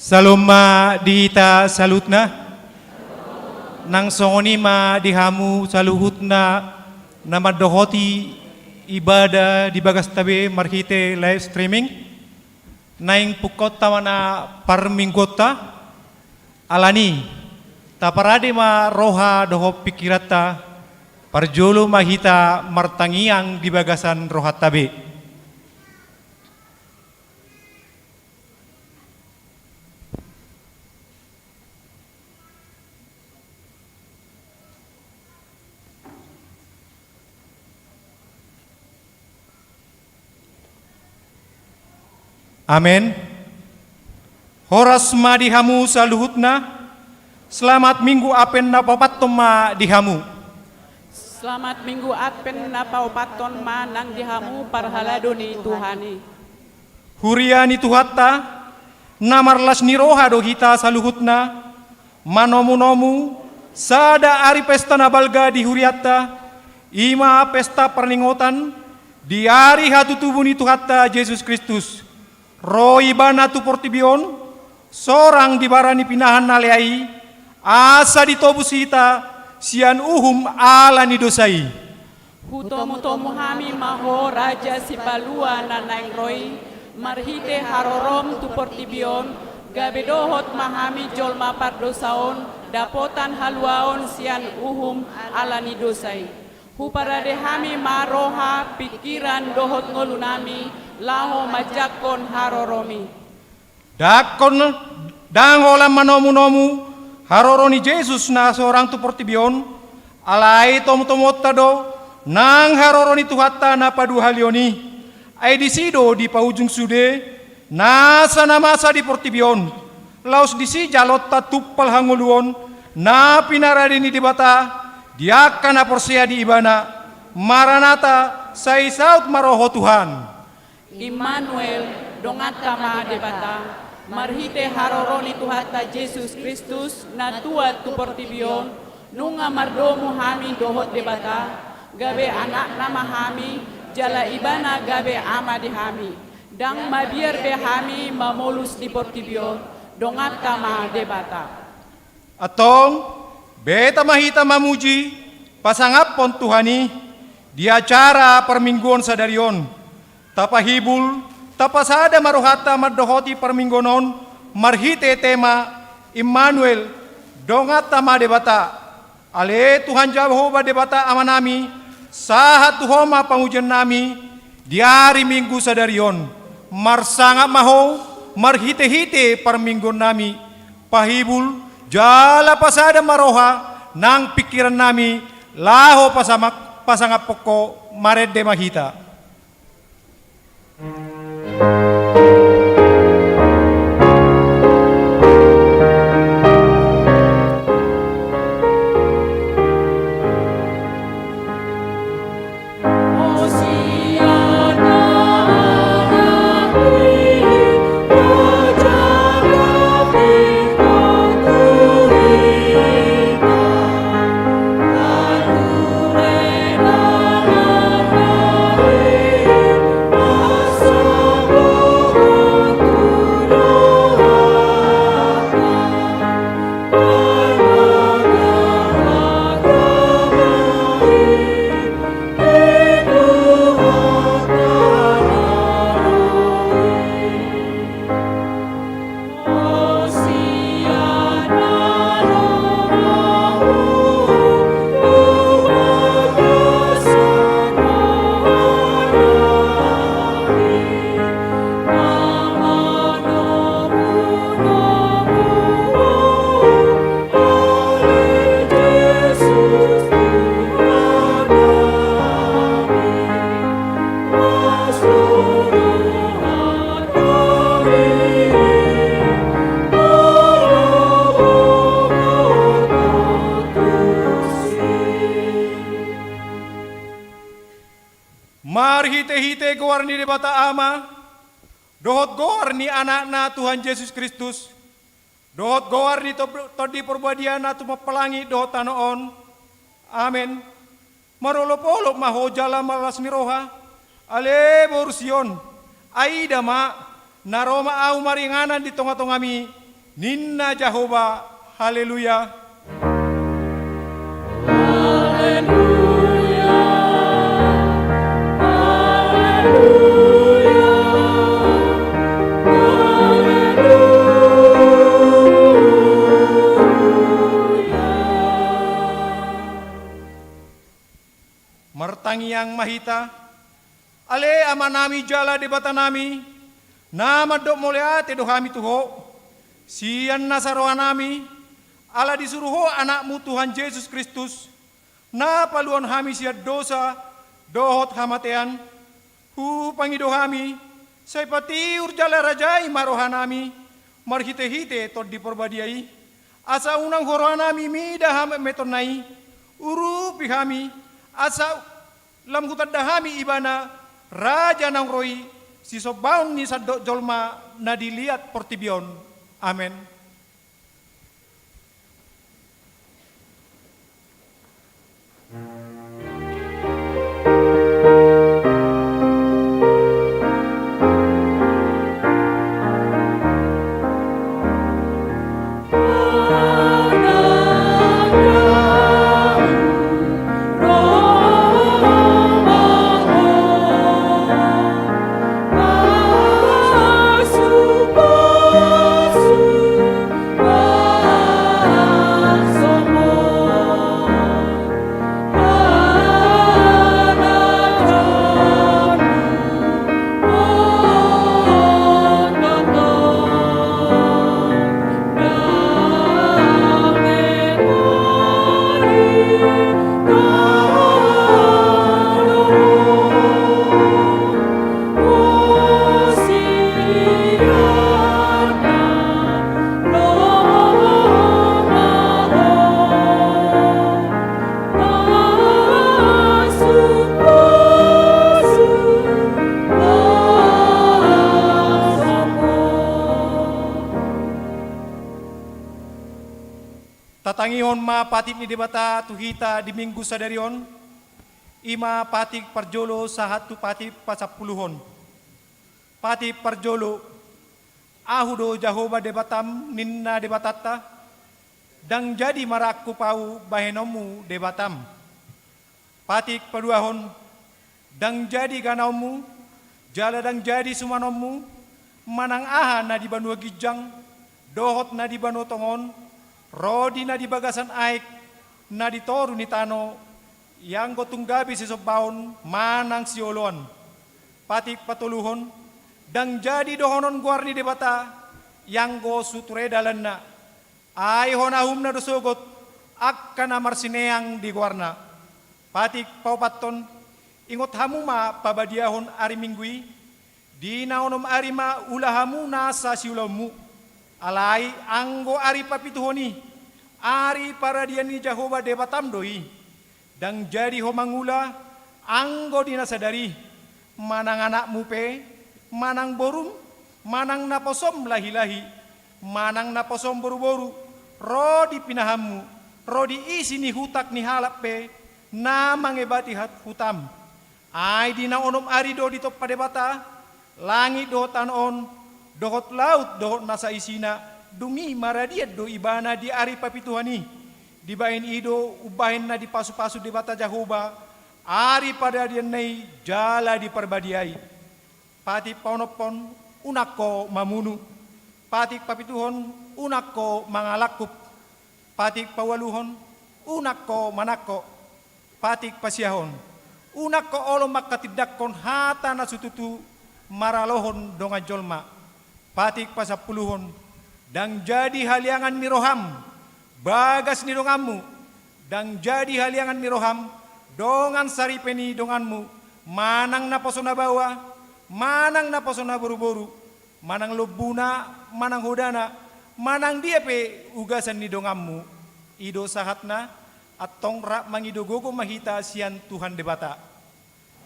Saluma dihita salutna, nang songoni ma dihamu saluhutna nama dohoti ibadah di bagas tabe marhite live streaming, naing pukot tawana parminggota alani, taparade ma roha doho pikirata, parjolo mahita martangiang di bagasan rohat tabe. Amin. Horas ma dihamu saluhutna. Selamat minggu apen na papatom ma dihamu. Selamat minggu apen na paupaton ma nang dihamu parhalado ni Tuhani. Huriani tuhatta namarlas ni roha do hita saluhutna. Manomu-nomu sada ari pesta na balga di huriatta. Ima pesta perningotan di hari hatu tubuh ni tuhatta Yesus Kristus. Roy bana tu portibion, sorang dibarani pinahan naleai, asa ditobus hita, sian uhum ala ni dosai. Hutomu-tomu hami maho raja si palua nanaing roy, marhite harorom tu portibion, gabedohot mahami jolma pardosaon, dapotan haluaon sian uhum ala ni dosai. Huparade hami maroha pikiran dohot ngolunami, laho majakon haroromi. Dakon dangolam manomu-nomu haroroni Yesus na seorang tu portibion alai tom-tomota do nang haroroni tuhatta na padu halioni ai disido di paujung sude nasa namasa di portibion laus disi jalota tuppal hanguluon na pinaradini di bata diakan aporsia di ibana maranata sai saut maroho Tuhan. Immanuel dongat kama debata marhite haroroni tuhata Yesus Kristus na tuat tu portibion nunga mardomu hami dohot debata gabe anak nama hami jala ibana gabe ama di hami dang mabiar be hami mamolus di portibion dongat kama debata Atong beta mahita mamuji pasangapon Tuhani di acara permingguan sadarion. Tapahibul, tapasada maruhata madohoti perminggonon, marhite tema Immanuel, dongat tama debata. Ale Tuhan Jehovah debata amanami, sahat tuhoma pangujian nami, diari minggu sadarion. Marsangap maho, marhite-hite perminggon nami, pahibul, jala pasada maroha, nang pikiran nami, laho pasangap poko, marede mahita. Marhite-hite goar ni debata ama, dohot goar ni anak na Tuhan Yesus Kristus, dohot goar ni todi perbadian na tumapelangi dohot tanoon, amin. Marolop-olop maho jala malas ni roha, ale borsion, aida ma, naroma au maringanan di tonga-tongami, Ninna Jehovah, haleluya. Martangiang mahita, ale amanami jala debata nami, nama dok moleate do kami tuho, sian nasaroa nami, ala disuruho anakmu Tuhan Yesus Kristus, na paluan kami siat dosa, dohot hamatean, hu pangido kami, say pati urjala rajai maroha nami, marhite-hite tod diperbadiai, asa unang horoha nami mida hame metonai, urupi kami, asa lam hutadahami ibana raja nang roi si sobaun ni sadok jolma na dilihat portibion. Amen. Tatangihon ma patip ni debata tuhita di minggu sadarion, ima patik parjolo sahatu patip pasapuluhon. Patip parjolo, ahudo Jehovah debatam ninna debatata, dang jadi marakku pau bahenomu debatam. Patik paduahon, dang jadi ganaumu, jala dang jadi sumanomu, manang aha na di banua gijang, dohot na di banua tongon, rodi na di bagasan aik, na di toru ni tano, yang gotunggabi si sobaon, manang siolon. Patik patuluhon, dang jadi dohonon guarni debata, yang go suture dalan na, ay honahum na dosogot, akka na marsineang di guarna. Patik paupaton, ingot hamuma pabadiahon ari minggui, di naonom arima ulahamu nasa siulamu, alai anggo ari papituhoni, ari para dia ni Jehovah debatam doi, dang jadi homangula, anggo dinasadari, manang anakmu pe, manang borum, manang naposom lahi-lahi, manang naposom boru-boru, rodi pinahamu, rodi isi ni hutak ni halap pe, na mangebati hat hutam. Ay di na onom ari do dito padebata, langit do tanon, dohot laut dohot nasa isina, dumi maradiat do ibana di ari papituhani, dibain ido ubahin na di pasu-pasu debata Jehovah, ari pada dian nei jala di perbadiai. Pati paunopon unako mamunu, patik papituhon unako mangalakup, patik pawaluhon unako manako, patik pasiahon unako olo makatidakon hata na sututu maralohon donga jolma, patik pasapuluhon dang jadi haliangan miroham bagas ni donganmu, dang jadi haliangan miroham dongan saripeni donganmu, manang naposona bawa, manang naposona boru-boru, manang lobuna, manang hodana, manang dia pe ugasan ni donganmu, ido sahatna atong rak mangidogogo mahita sian Tuhan debata.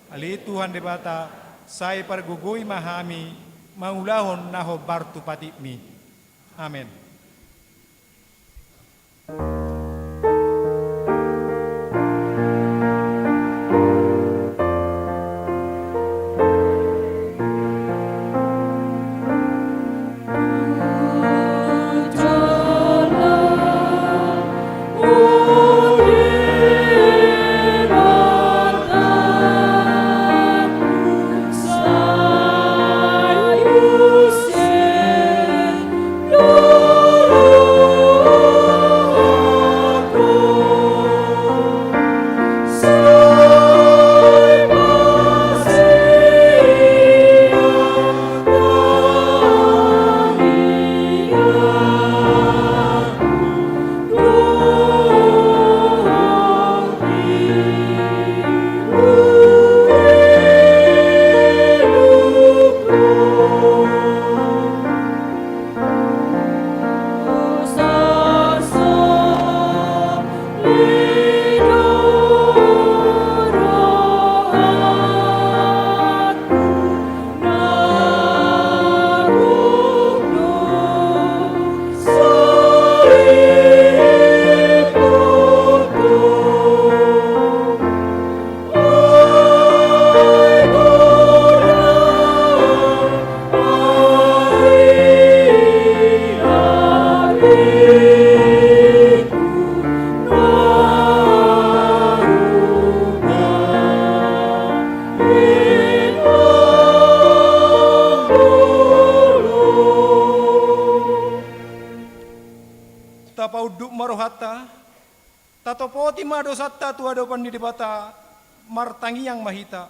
Ali Tuhan debata, saya pargugoi mahami, maulahon naho bartu patipmi. Amen. Tujuh marohata, tatopoti madosatta tuadopan di debata, martangi yang mahita.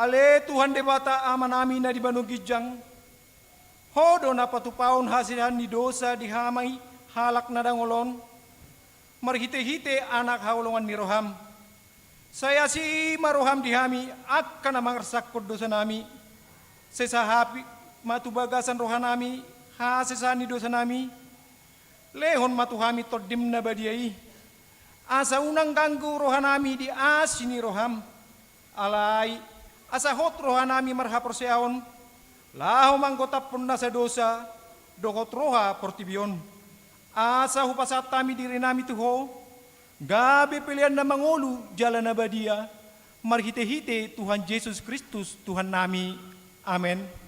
Ale Tuhan debata amanami na di banugijang, hodo na patupaon hasilan ni dosa di hamay, halak na dangolon, marhite-hite anak haulungan ni Roham. Saya si maroham dihami, akka na mangarsakod dosa nami, sesahapi matubagasan rohanami, hasesani dosa nami, lehon matuhami todim na badiai, asa unang ganggu rohanami di asini roham, alay, asa hot rohanami marhaporseaon, laho manggotapon na sa dosa, dokot roha portibion, asa hupasatami diri nami tuho, gabi pilihan na mangulu jalan na badia, marhite-hite Tuhan Yesus Kristus Tuhan nami, amen.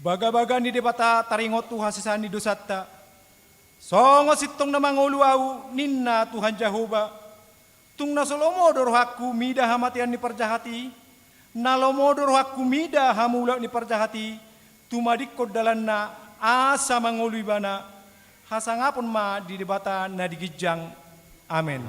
Baga-baga ni debata taringot Tuhan sesani dosatta. Songo sitong na manguluau ninna Tuhan Jehovah. Tung na solomodor hakku mida hamatian ni perjahati. Nalomodor hakku mida hamula ni perjahati. Tumadikod dalan na asa mangului bana. Hasangapun ma di debata na digijang. Amen.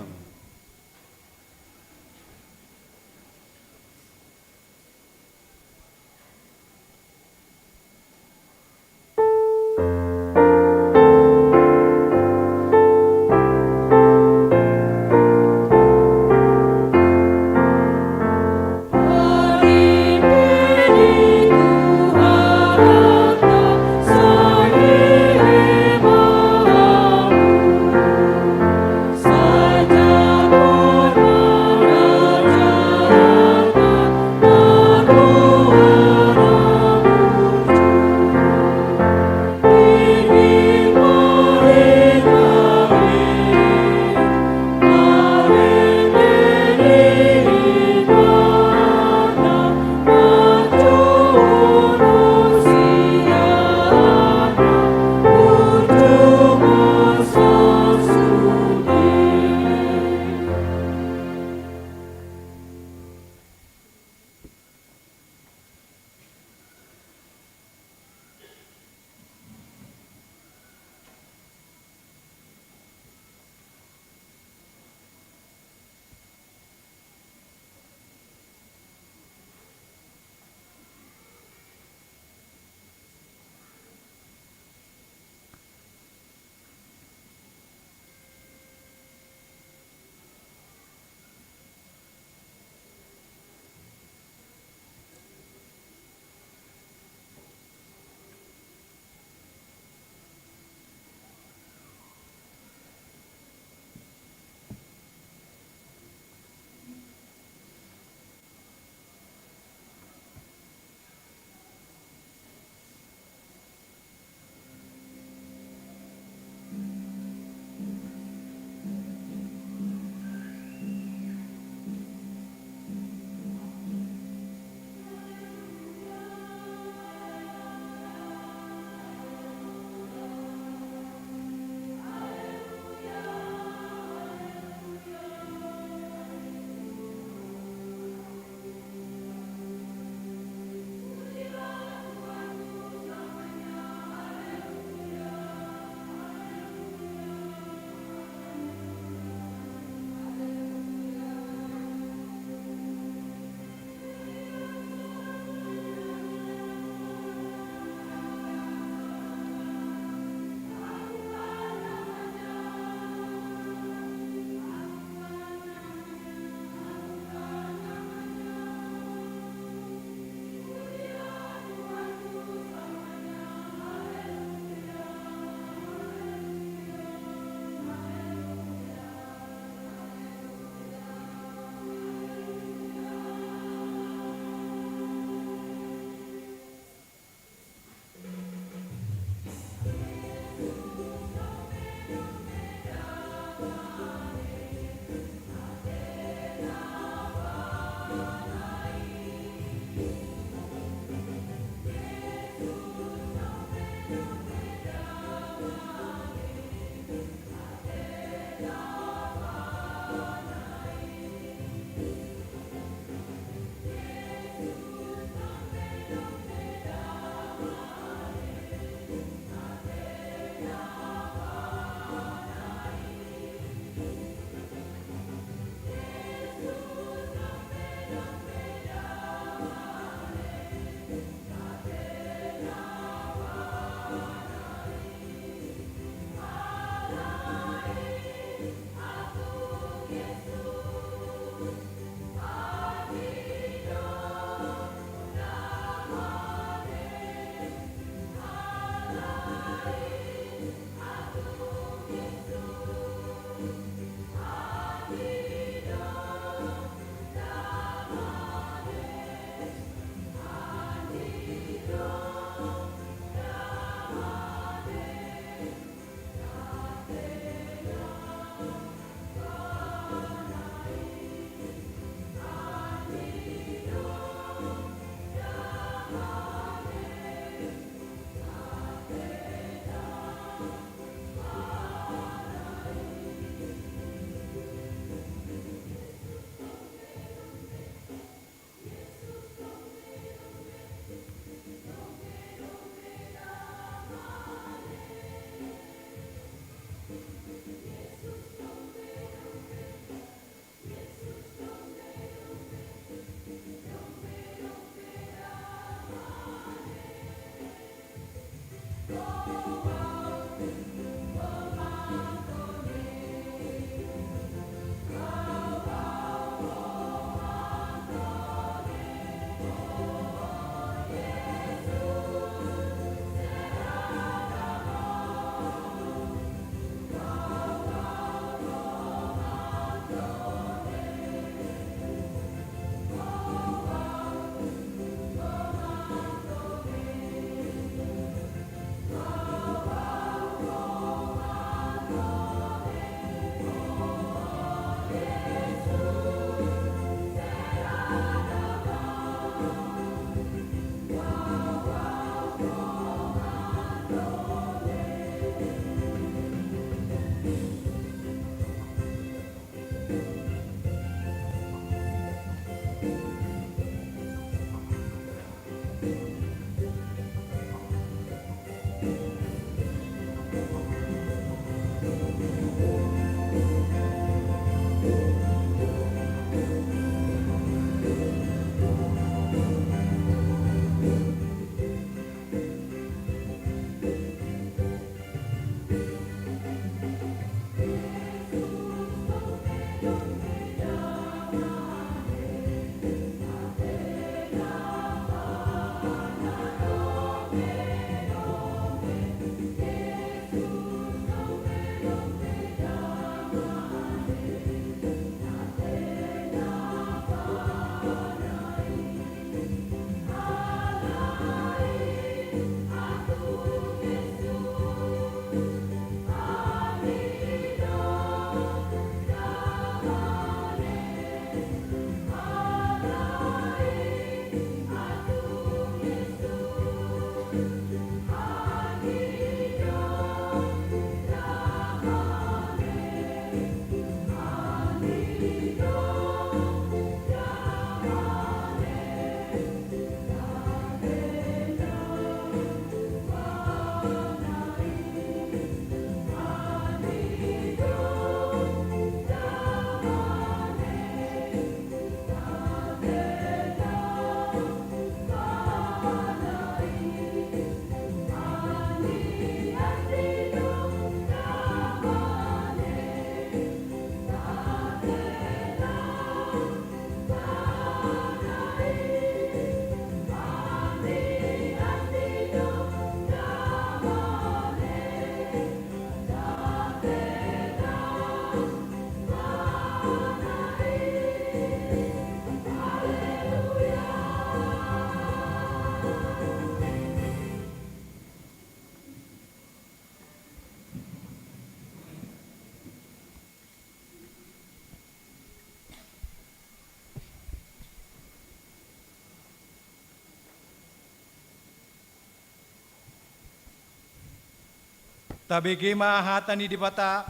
Tabegema hatani di bata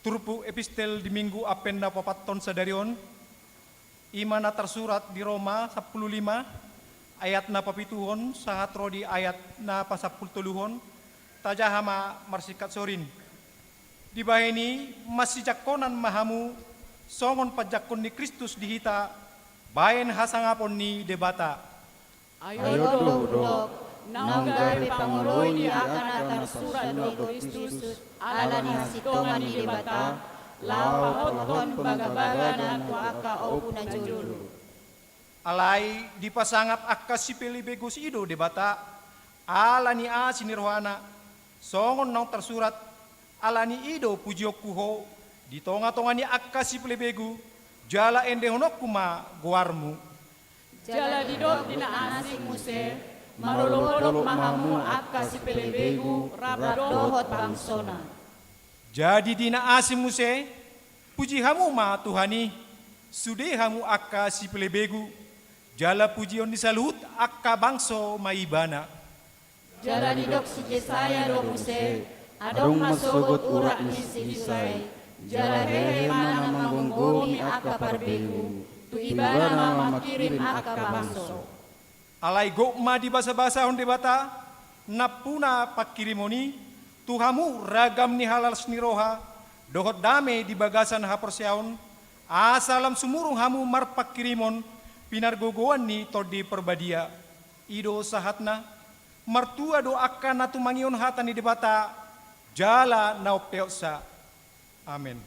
turpu epistel di minggu apen na papaton sadarion. Ima na tersurat di Roma 15 ayat na papituhon sahat rodi ayat na pasapultuluhon tajahama marsikat sorin. Di bahini masih jakonan mahamu songon pajakon ni Kristus dihita bayan hasangapon ni debata. Ayo dok, nanggari pangoloy di akan tersurat ni Kristus ala ni hasitongan ni debata, lapahon baga-baga na tuaka o na julu. Alay di pasangap akka si Pelibegus ido debata, ala ni sinirwana, songon nang tersurat, ala ni ido pujiok kuho, di tonga-tonga ni akka si Pelibegu, jala ende honok kuma guarmu. Jala didot dinaasing muse, marulok-ulok mahamu akka si Pelibegu, rabadohot bangsona. Jadi dinaasing muse, puji hamu ma Tuhani, sude hamu akka si Pelibegu, jala pujion disalut akka bangso maibana. Jala didok si Jesaya do muse, adong masugot urat ni si Jisai, jala hehe mana manggunggomi akka parbegu, tu ibana mamakirim akka bangso. Alay gokma di basa-basa honde bata, napuna pakirimoni, tuhamu ragam ni halal sniroha, dohot dame di bagasan hapersiaon, asalam sumurung hamu marpakirimon, pinargogoan ni todi perbadia, ido sahatna, martua do akan natu mangion hata ni debata, jala naopeosa. Amin.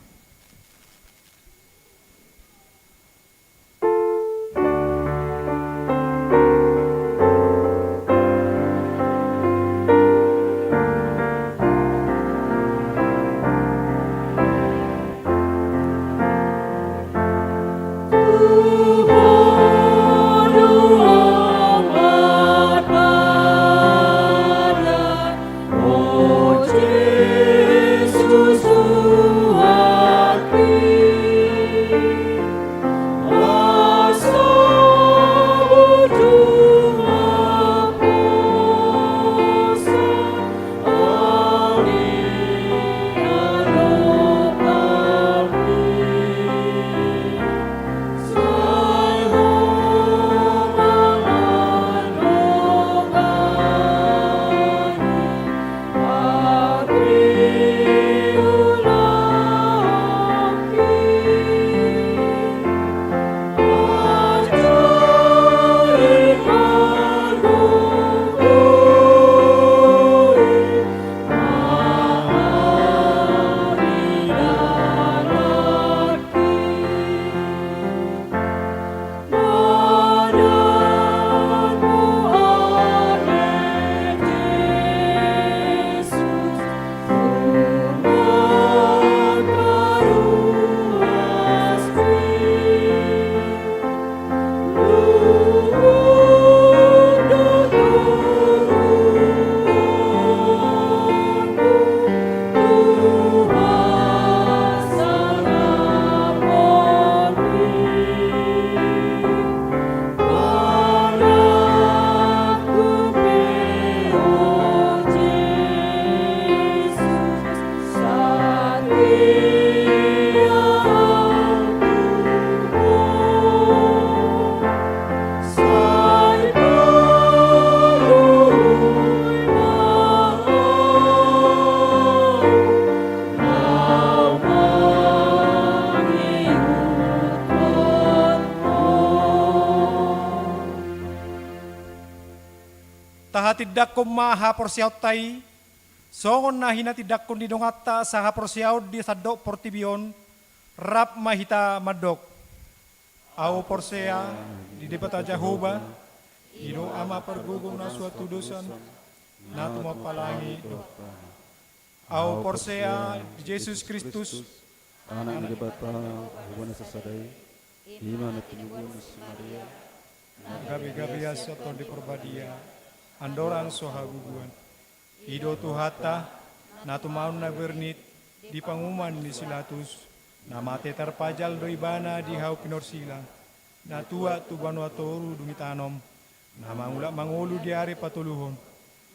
Tahatidak ko maha porsiaw tay, songon na hinatidak ko dinongata sa haporsiaw di sadok portibion, rap mahita madok. Aw porsea di debata Jehovah, ino ama pergugong na suatu dosan, na tumapalangi. Aw porsea di Jesus Kristus, anak ni Bapa, hubungan sesadai, iman at tinubuan si Maria, gabi-gabi asa ton di perbadia, andoran sohaguguan. Ido tuhata, na tumaon na bernit, di panguman ni silatus, na mate terpajal do ibana di hau pinorsilang, na tua tubano atoru dumitanom, na mangula mangulu di ari patuluhon,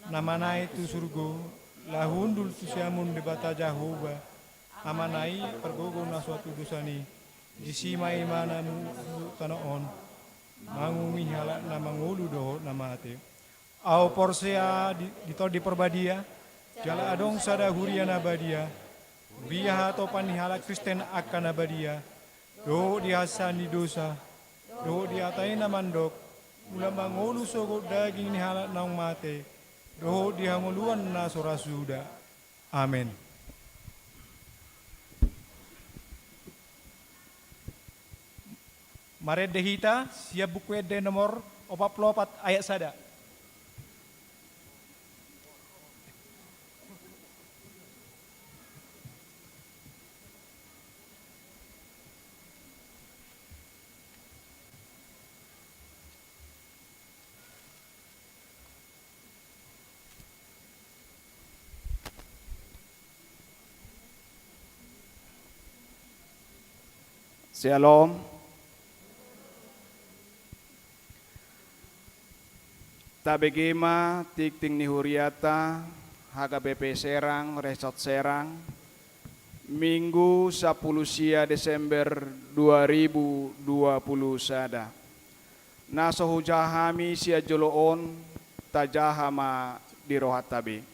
na manay tu surgo, lahundul tusiamun debata Jahoba, amanai pergogo na suatu dosani, jisimai mana mu tanoon, mangumi halak na mangulu doho na mate. Au porsea di perbadia, jala adong sada huria nabadia, biya atau panihala Kristen akan nabadia, do dihasani dosa, do diatai na mandok, mula mangulu sogo daging ni halak naung mate, do dihanguluan na sorasuda. Amin. Maret dehita, siap buku de nomor 44 ayat sada. Shalom. Tabegema tikting ni Huriata, HKBP Serang, Resort Serang, Minggu 10 Desember 2020 sada. Naso hujahami sia joloon tajahama di rohat tabi.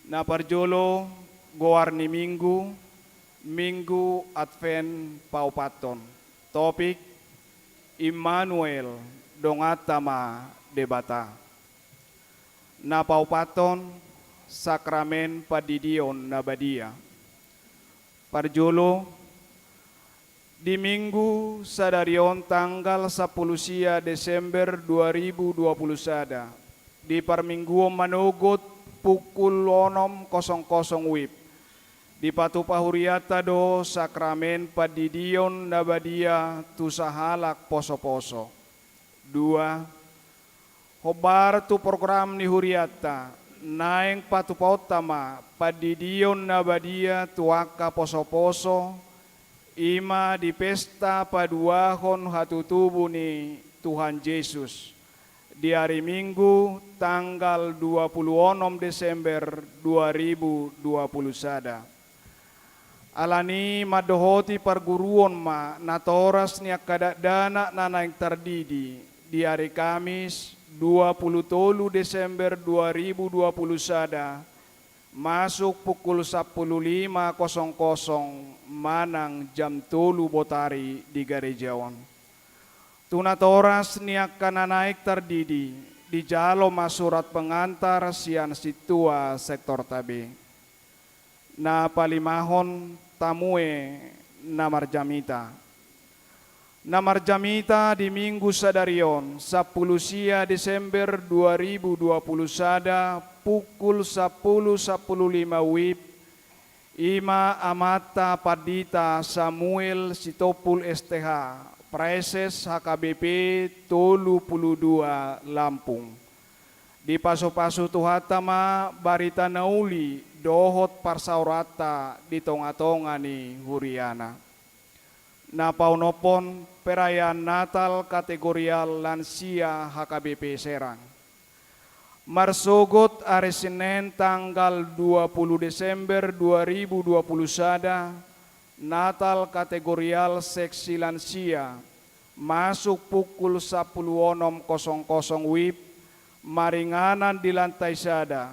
Na parjolo goar ni Minggu Advent Paupaton. Topik Immanuel dongatama debata. Na paupaton sakramen padidion nabadia. Parjolo di Minggu sadarion tanggal 10 Desember 2020 sada. Di parmingguo manugot pukul 6.00 WIB. Di patupa huriata do sakramen padidion nabadia tusahalak poso-poso. 2. Hobar tu program ni huriata naeng patupa utama padidion nabadia tuaka poso-poso ima di pesta paduahon hatutubu ni Tuhan Yesus di hari Minggu tanggal 26 Desember 2020 sada. Alani madohoti perguruan ma natoras ni akadadana nana yang terdidi di hari Kamis 23 Desember 2020 sada masuk pukul 15.00 manang jam 3 botari di Garejawan. Tunatoras ni akan naik terdidi di jalo masurat pengantar sian situa sektor tabe. Na palimahon tamue namarjamita. Namarjamita di Minggu sadarion 10 Desember 2020 sada pukul 10.15 WIB ima amata padita Samuel Sitopul STH Preses HKBP Tolu 22 Lampung. Di paso-paso tuhatama barita nauli dohot parsaurata di tonga-tonga ni Huriana. Na paunopon perayaan Natal kategorial lansia HKBP Serang. Marsogot hari Senin tanggal 20 Desember 2020 sada Natal kategorial seksi lansia masuk pukul 10.00 WIB maringanan di lantai sada.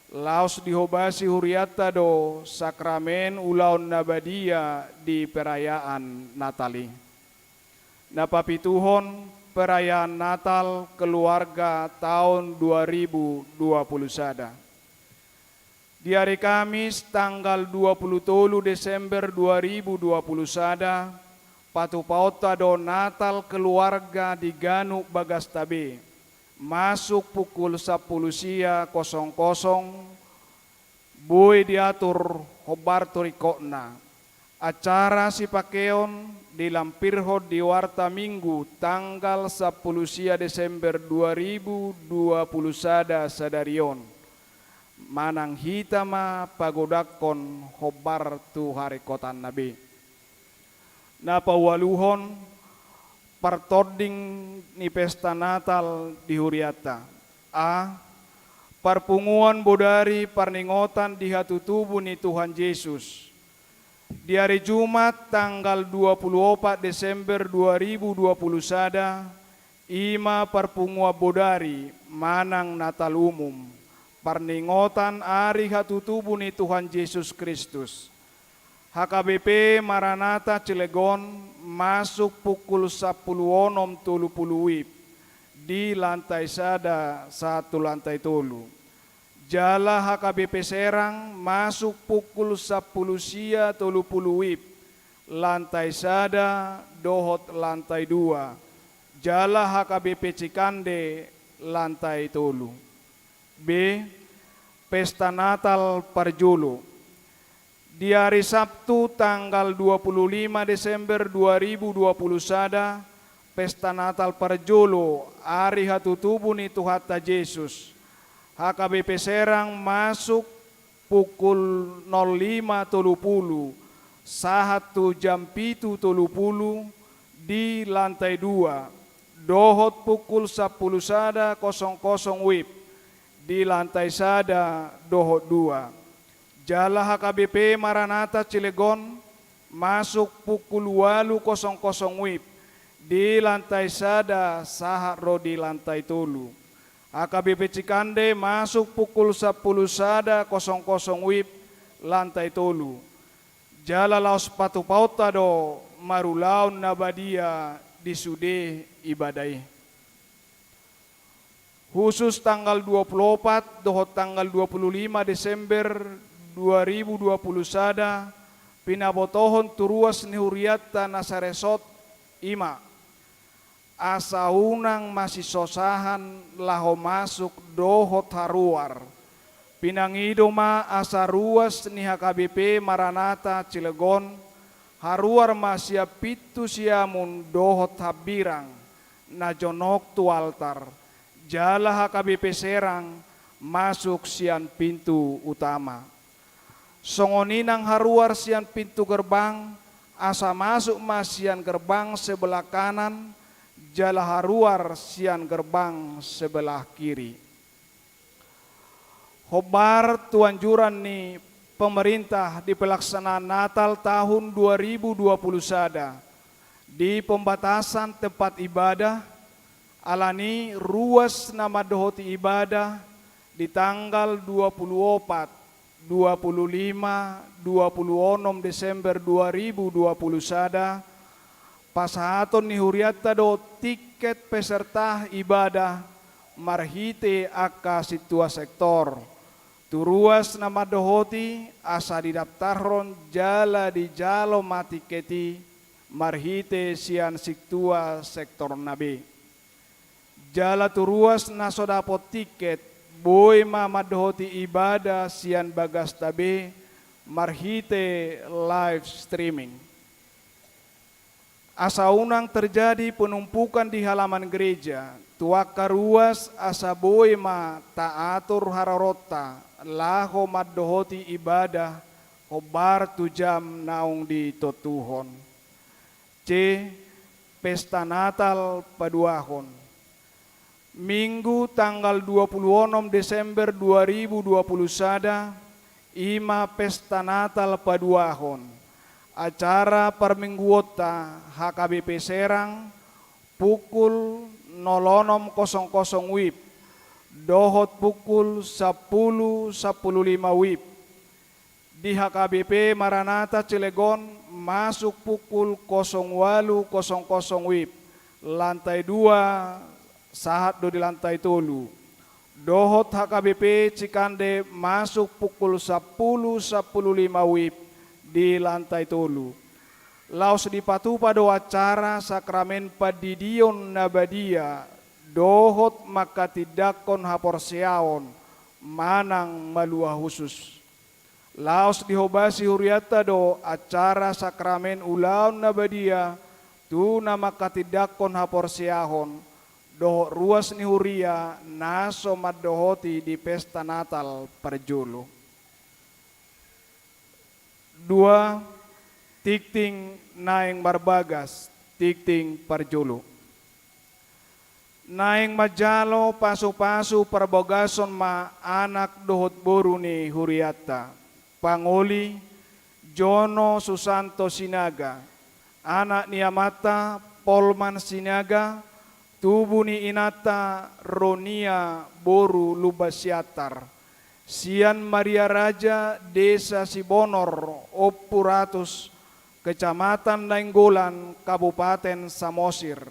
Laos dihobasi huriata do sakramen ulaun nabadia di perayaan Natali. Napapituhon perayaan Natal keluarga tahun 2020 sada. Di hari Kamis tanggal 27 Desember 2020 sada patupauta do Natal keluarga di Ganu Bagastabe. Masuk pukul 10.00 boy diatur hobar turikona. Acara si pakeon dilampirho di warta Minggu tanggal 10 Desember 2020 sadarion. Manang hitama pagodakon hobar tu hari kotan nabi. Napawaluhon partoding ni pesta Natal di Huriata. A. Perpunguan bodari perningotan di hatu tubuh ni Tuhan Yesus. Di hari Jumat tanggal 24 Desember 2021, ima perpungua bodari manang Natal umum. Perningotan hari hatu tubuh ni Tuhan Yesus Kristus. HKBP Maranatha Cilegon masuk pukul 10.30 WIB di lantai sada 1 lantai tolu. Jala HKBP Serang masuk pukul 10.30 WIB lantai sada dohot lantai 2. Jala HKBP Cikande lantai tolu. B. Pesta Natal Parjolo. Di hari Sabtu tanggal 25 Desember 2021, Pesta Natal Parjolo, hari hatu tubuh ni Tuhatta Yesus. HKBP Serang masuk pukul 05.30 sahatu jam 7.30 di lantai 2. Dohot pukul 10.00 WIB di lantai sada dohot 2. Jala HKBP Maranatha Cilegon masuk pukul 8.00 WIB di lantai sada sahat ro di lantai tolu. HKBP Cikande masuk pukul 10.00 WIB lantai tolu. Jala Laos Patu Pauta do marulaun nabadia di sude ibadai. Khusus tanggal 24 dohot tanggal 25 Desember 2021 pinabotohon turuas ni huriatta nasaresot ima asa unang masih sosahan laho masuk dohot haruar pinangido ma asa ruas ni HKBP Maranatha Cilegon haruar masya pitu siamun dohot habirang na jonok tu altar jala HKBP Serang masuk sian pintu utama. Songoninang haruar sian pintu gerbang, asa masuk mas sian gerbang sebelah kanan, jala haruar sian gerbang sebelah kiri. Hobar tuanjuran ni pemerintah di pelaksanaan Natal tahun 2021 di pembatasan tempat ibadah, alani ruas nama dohoti ibadah di tanggal 24 25, 26 Desember 2021 pasahaton ni huriatta do tiket peserta ibadah marhite aka situa sektor turuas nama dohoti asa didaftaron jala di jalo matiketi marhite sian situa sektor nabe jala turuas nasodapot tiket boy mamadhoti ibadah sian bagas tabe marhite live streaming. Asa unang terjadi penumpukan di halaman gereja, tuaka ruas asa boy ma taatur hararota laho maddohoti ibadah hobar 2 jam naung di totuhon. C. Pesta Natal paduahon. Minggu tanggal 26 Desember 2021 ima Pesta Natal paduahon. Acara permingguota HKBP Serang pukul 06.00 WIB. Dohot pukul 10.15 WIB. Di HKBP Maranatha Cilegon masuk pukul 08.00 WIB. Lantai 2 sahat do di lantai tolu. Dohot HKBP Cikande masuk pukul 10.15 WIB di lantai tolu. Laos dipatu pada acara sakramen padidion nabadia dohot maka tidakon haporseaon manang malua khusus. Laos dihobasi huriata do acara sakramen ulaun nabadia tu nama katidakon haporseahon doh ruas ni huria naso maddohoti di Pesta Natal Parjolo. 2. Tikting naeng barbagas tikting Parjolo. naing majalo pasu-pasu perbogason ma anak dohot boru ni huriata. Pangoli Jono Susanto Sinaga, anak ni Amata Polman Sinaga, tubuh ni Inata Ronia Boru Lubasiatar. Sian Maria Raja Desa Sibonor Opuratus, Kecamatan Nainggolan, Kabupaten Samosir.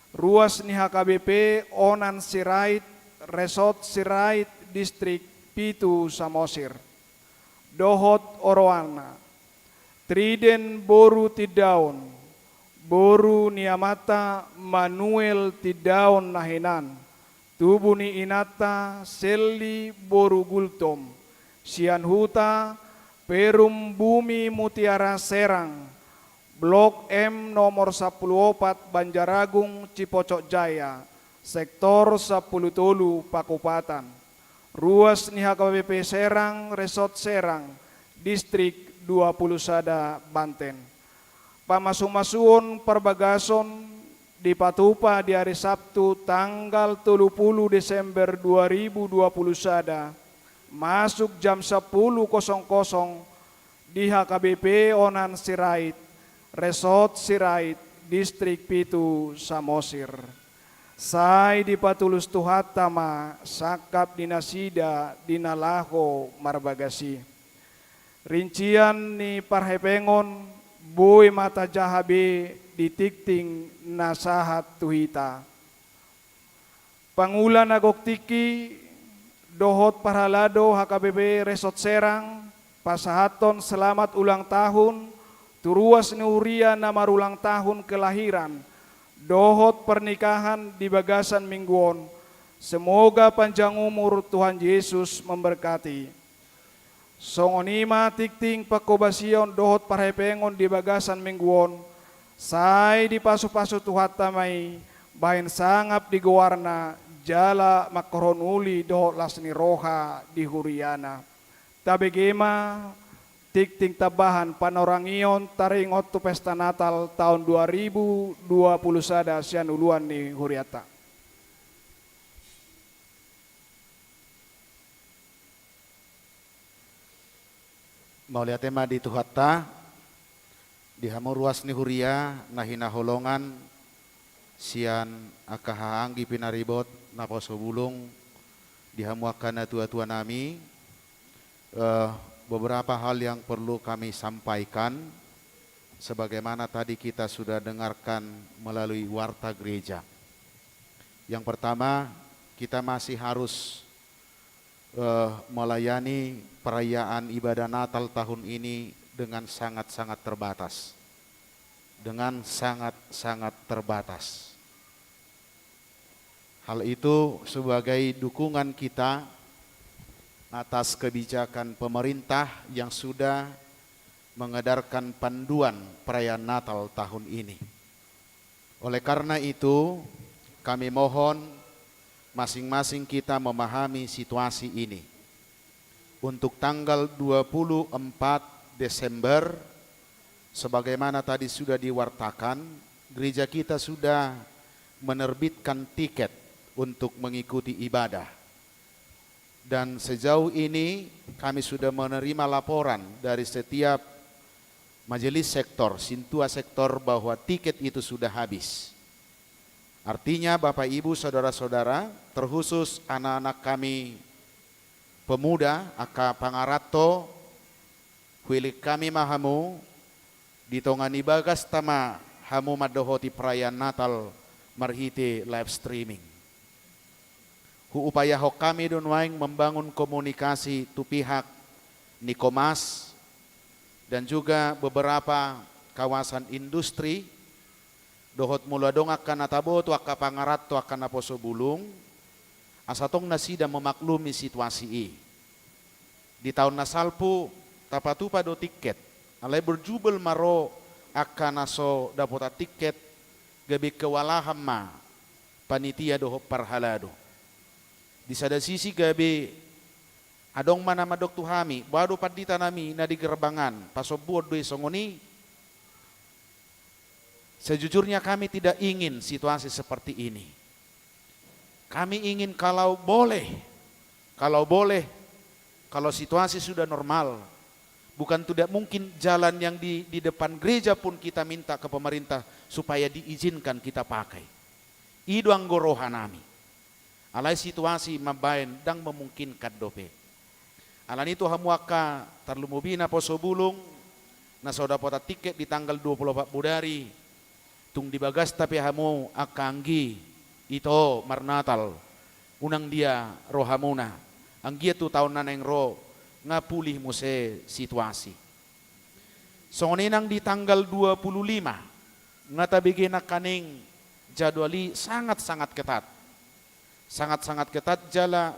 Ruas ni HKBP Onan Sirait, Resort Sirait, Distrik Pitu Samosir. Dohot Oroana, Triden Boru Tidaun, Boru Niamata Manuel Tidaun Nahinan, tubuh ni Inata Selli Boru Gultom, Sian Huta Perum Bumi Mutiara Serang, Blok M nomor 14 Banjaragung Cipocok Jaya, Sektor 10 Tolu Pakupatan. Ruas ni HKBP Serang, Resort Serang, Distrik 20 Sada, Banten. Pamasu-masuon perbagason di Patupa di hari Sabtu tanggal 30 Desember 2020 Sada, masuk jam 10.00 di HKBP Onan Sirait, Resort Sirait, Distrik Pitu Samosir. Sai di patulus tuhatama sakap dinasida dinalaho marbagasi. Rincian ni parhepengon boy mata jahabe ditikting nasahat tuhita. Pangulan agoktiki dohot parhalado HKBP Resort Serang pasahaton selamat ulang tahun turuas ni Uria na marulang tahun kelahiran. Dohot pernikahan di Bagasan Mingguon. Semoga panjang umur Tuhan Yesus memberkati. Songonima tikting pakobasion dohot parhepengon di Bagasan Mingguon. Sai di pasu-pasu Tuhan tamai. Bahin sangap di gowarna jala makoronuli dohot lasni roha di Huriana. Tabegema tikting tabahan panorangion taringot tu pesta Natal tahun 2020 sada sian uluan ni Huriata. Mau lihat tema di Tuhatta di hamur ruas ni Huria nahina holongan sian akahaanggi pinaribot naposo bulung dihamuakan tua-tua nami. Beberapa hal yang perlu kami sampaikan sebagaimana tadi kita sudah dengarkan melalui warta gereja. Yang pertama, kita masih harus melayani perayaan ibadah Natal tahun ini dengan sangat-sangat terbatas. Dengan sangat-sangat terbatas. Hal itu sebagai dukungan kita atas kebijakan pemerintah yang sudah mengedarkan panduan perayaan Natal tahun ini. Oleh karena itu, kami mohon masing-masing kita memahami situasi ini. Untuk tanggal 24 Desember, sebagaimana tadi sudah diwartakan, gereja kita sudah menerbitkan tiket untuk mengikuti ibadah. Dan sejauh ini kami sudah menerima laporan dari setiap majelis sektor, sintua sektor bahwa tiket itu sudah habis. Artinya Bapak Ibu Saudara-saudara, terkhusus anak-anak kami pemuda, aka pangarato, huilik kami mahamu, ditongani bagas tama hamu madohoti perayaan Natal marhite live streaming. Upaya hok kami dunwaing membangun komunikasi tu pihak Nikomas dan juga beberapa kawasan industri dohot mula dong akan atabo tu akka pangarat tu akan aposo bulung asatong nasida memaklumi situasi i. Di tahun nasalpu tapatupa do tiket alay berjubel maro akan aso dapota tiket gabi kewalaham ma panitia dohot parhalado. Di sada sisi gabi adong mana madok tuhami baru padita nami na di gerbangan pasobuod do songoni. Sejujurnya kami tidak ingin situasi seperti ini. Kami ingin kalau boleh, kalau situasi sudah normal, bukan tidak mungkin jalan yang di depan gereja pun kita minta ke pemerintah supaya diizinkan kita pakai. Itu anggoroha nami. Alai situasi mabain dang memungkinkan dope. Alan itu hamuaka tarlumubina poso bulung, na soda pota tiket di tanggal 24 Budari. Tung dibagas tapi hamu akanggi ito marnatal. Unang dia rohamuna. Anggia tu tahun naneng ro ngapulih muse situasi. Songinang di tanggal 25 ngatabigin na kaning jadwali sangat-sangat ketat. Sangat-sangat ketat jala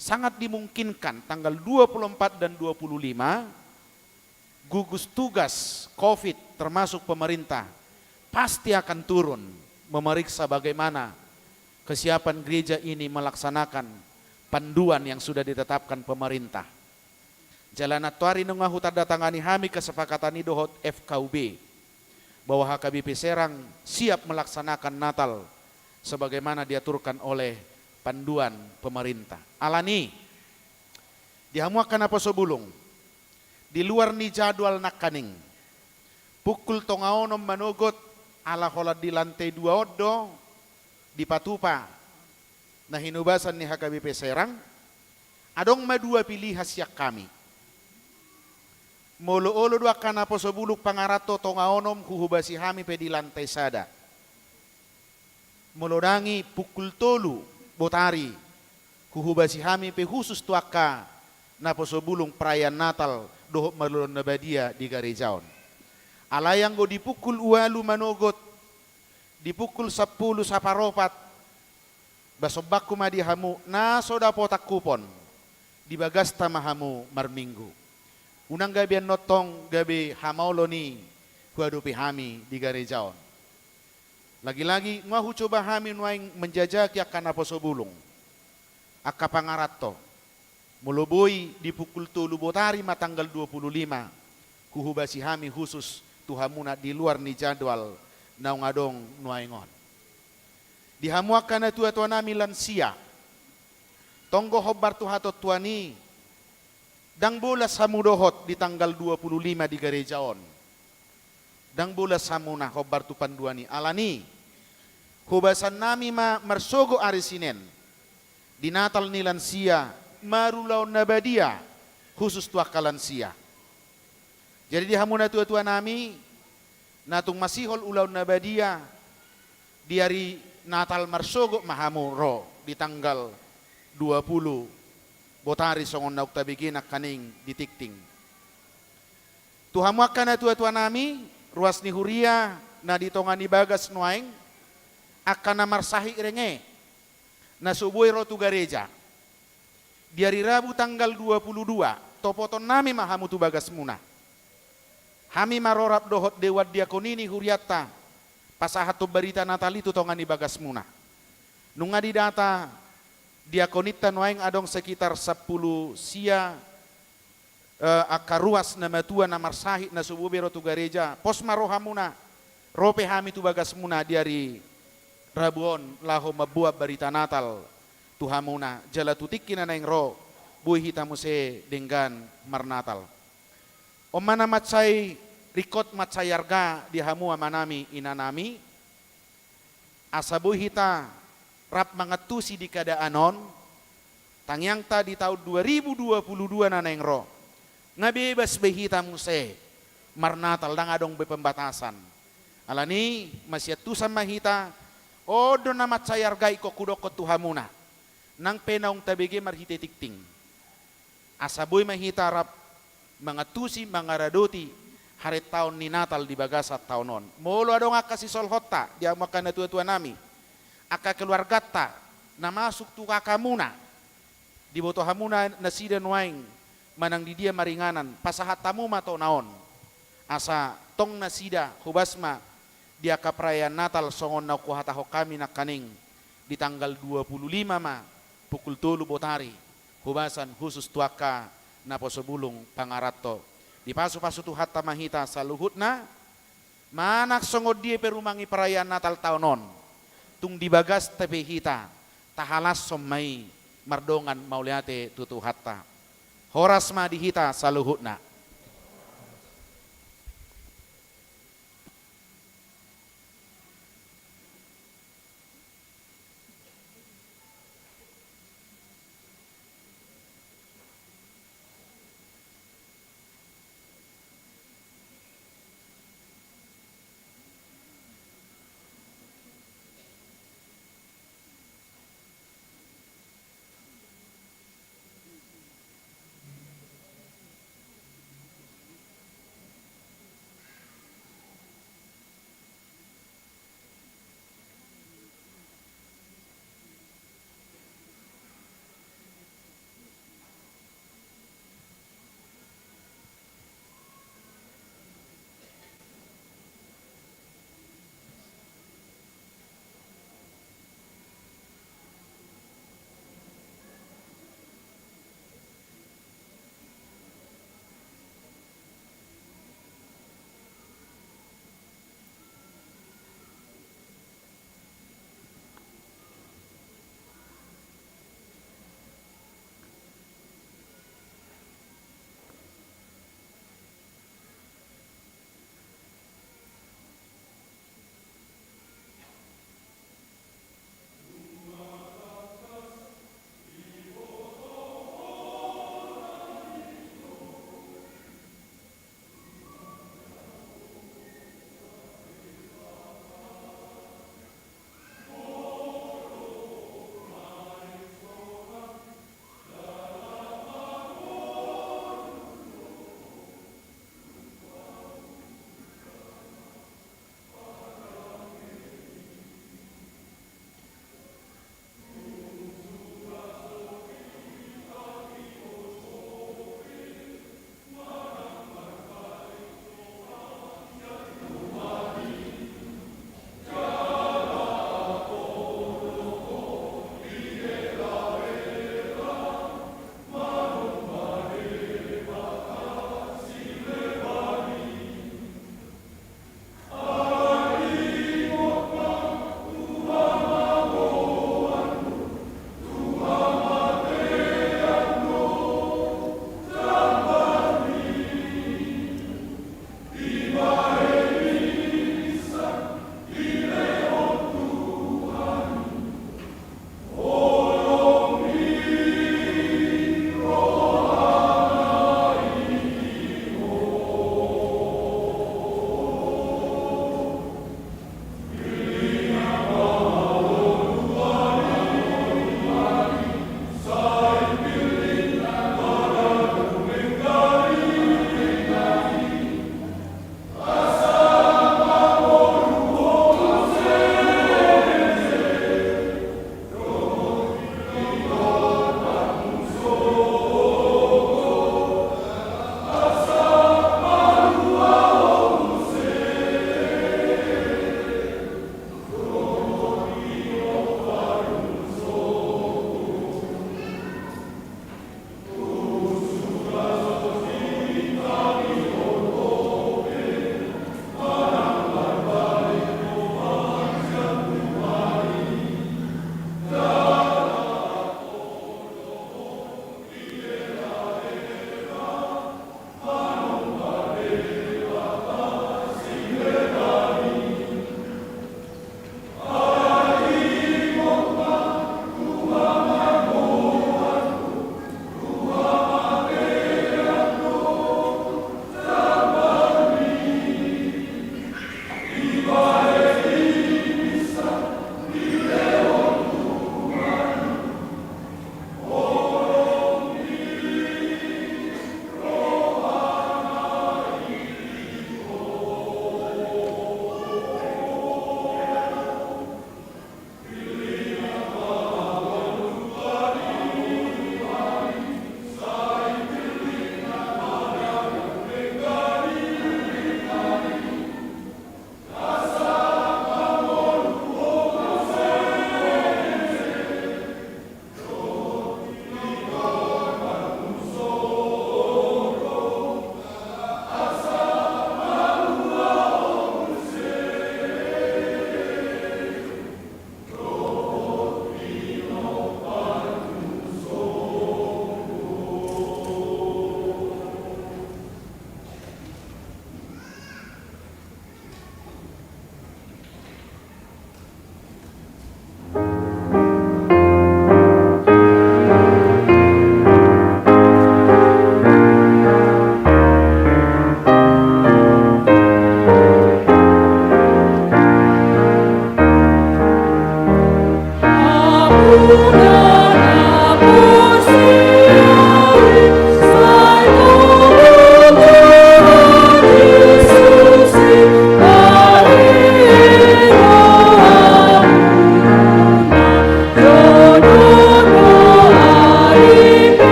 sangat dimungkinkan tanggal 24 dan 25 gugus tugas COVID termasuk pemerintah pasti akan turun memeriksa bagaimana kesiapan gereja ini melaksanakan panduan yang sudah ditetapkan pemerintah. Jalan atuari nungahu tanda tangani hami kesepakatan idohot FKUB bahwa HKBP Serang siap melaksanakan Natal sebagaimana diaturkan oleh panduan pemerintah. Alani dihamuakan apa sebulung di luar ni jadwal nakaning pukul tongaonom manugot ala holat di lantai 2 odo di Patupa na hinubasan ni HKBP Serang, adong madua pilih hasyak kami. Molo-olo dua kana po sebuluk pangarato tongaonom huhubasi hami pe di lantai sada. Molodangi pukul tolu botari huhubasi hami pe khusus tuaka na po sebulung perayaan Natal dohok malulon nabadia di Garejaon. Alayang go di pukul ualu manogot, di pukul 10 saparopat basobak kumadi hamu na soda potak kupon di bagasta mahamu marminggu. Unang gabi notong gabi hamaulo ni huadupi hami di Garejaon. Lagi-lagi ngahu coba hami nuaing menjajaki akan apa sobulung. Akka pangarato. Mulubui di pukul 3 botari matanggal 25. Kuhubasi hami khusus tuhamuna di luar ni jadwal naung adong nuaingon. Dihamuakan na tua-tua nami lansia. Tonggo hobar tuhato tuani. Dang bulas hamudohot di tanggal 25 di Garejaon. Dang bulas hamuna hobar tu panduani. Alani. Hubasan nami marsogo arisinen. Di Natal ni lansia. Marulaw nabadia. Khusus tuak kalansia. Jadi dihamuna tua-tua nami. Natung masihol ulaw nabadia. Di hari Natal marsogo mahamu ro di tanggal 20 botari songon nauk tabigin kaning ditikting. Tuhamuakan na tua-tua nami ruas ni huria na ditongan ni bagas nuaing akan na marsahi renge na subuhi ro tu gareja. Di hari Rabu tanggal 22 topoton nami mahamu tu bagas muna. Hami marorap dohot dewat diakonini huriata pasahat tu berita Natal itu tongan di bagas muna. Nunga di data diakonita nuaing adong sekitar 10 sia akaruas na matua na marsahi na sububero tu gareja. Pos marohamuna rope hami tu bagas muna di hari Rabuon laho mabuat berita Natal tuhamuna jala tutik na naing ro buhi hitamu se denggan marnatal. Omana matsay rikot matsayarga di hamu amanami inanami asabuh hita rap mangatusi di kadaanon tangyang ta di tahun 2022 naneng ro ngabebas behita muse marnatal dang adong bepembatasan alani masyatusan mahita odo na matsayarga iko kudoko tuhamuna nang penaung tabege marhite tikting asabuh mahita rap mangatusi mangaradoti hari tahun ni Natal di bagasat tahunon. Molo adong aka si solhota dia makan na tua-tua nami. Aka keluarga ta na masuk tu kakamuna. Di boto hamuna na sida nuaing manang di dia maringanan pasahat tamu mato naon. Asa tong na sida hubasma dia ka perayaan Natal songon na kuhataho kami na kaning di tanggal 25 ma pukul 3 botari. Hubasan khusus tuaka na posebulung pangarato. Di pasu-pasu tu hatta mahita saluhut na manak songod dia perumangi perayaan Natal tahunon tung dibagas tepe hita tahalas sommai mardongan mauliate tutu hatta. Horas ma dihita saluhutna.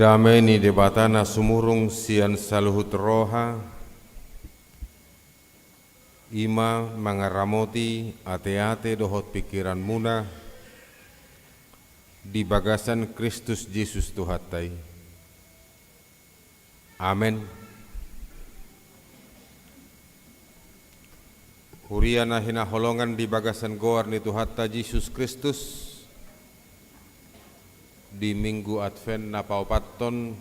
Damai ni debatana sumurung sian saluhut roha, ima mangaramoti ate-ate dohot pikiran muna, di bagasan Kristus Yesus Tuhatai. Amen. Huriana hina holongan di bagasan goar ni Tuhatta Yesus Kristus di Minggu Advent na paupaton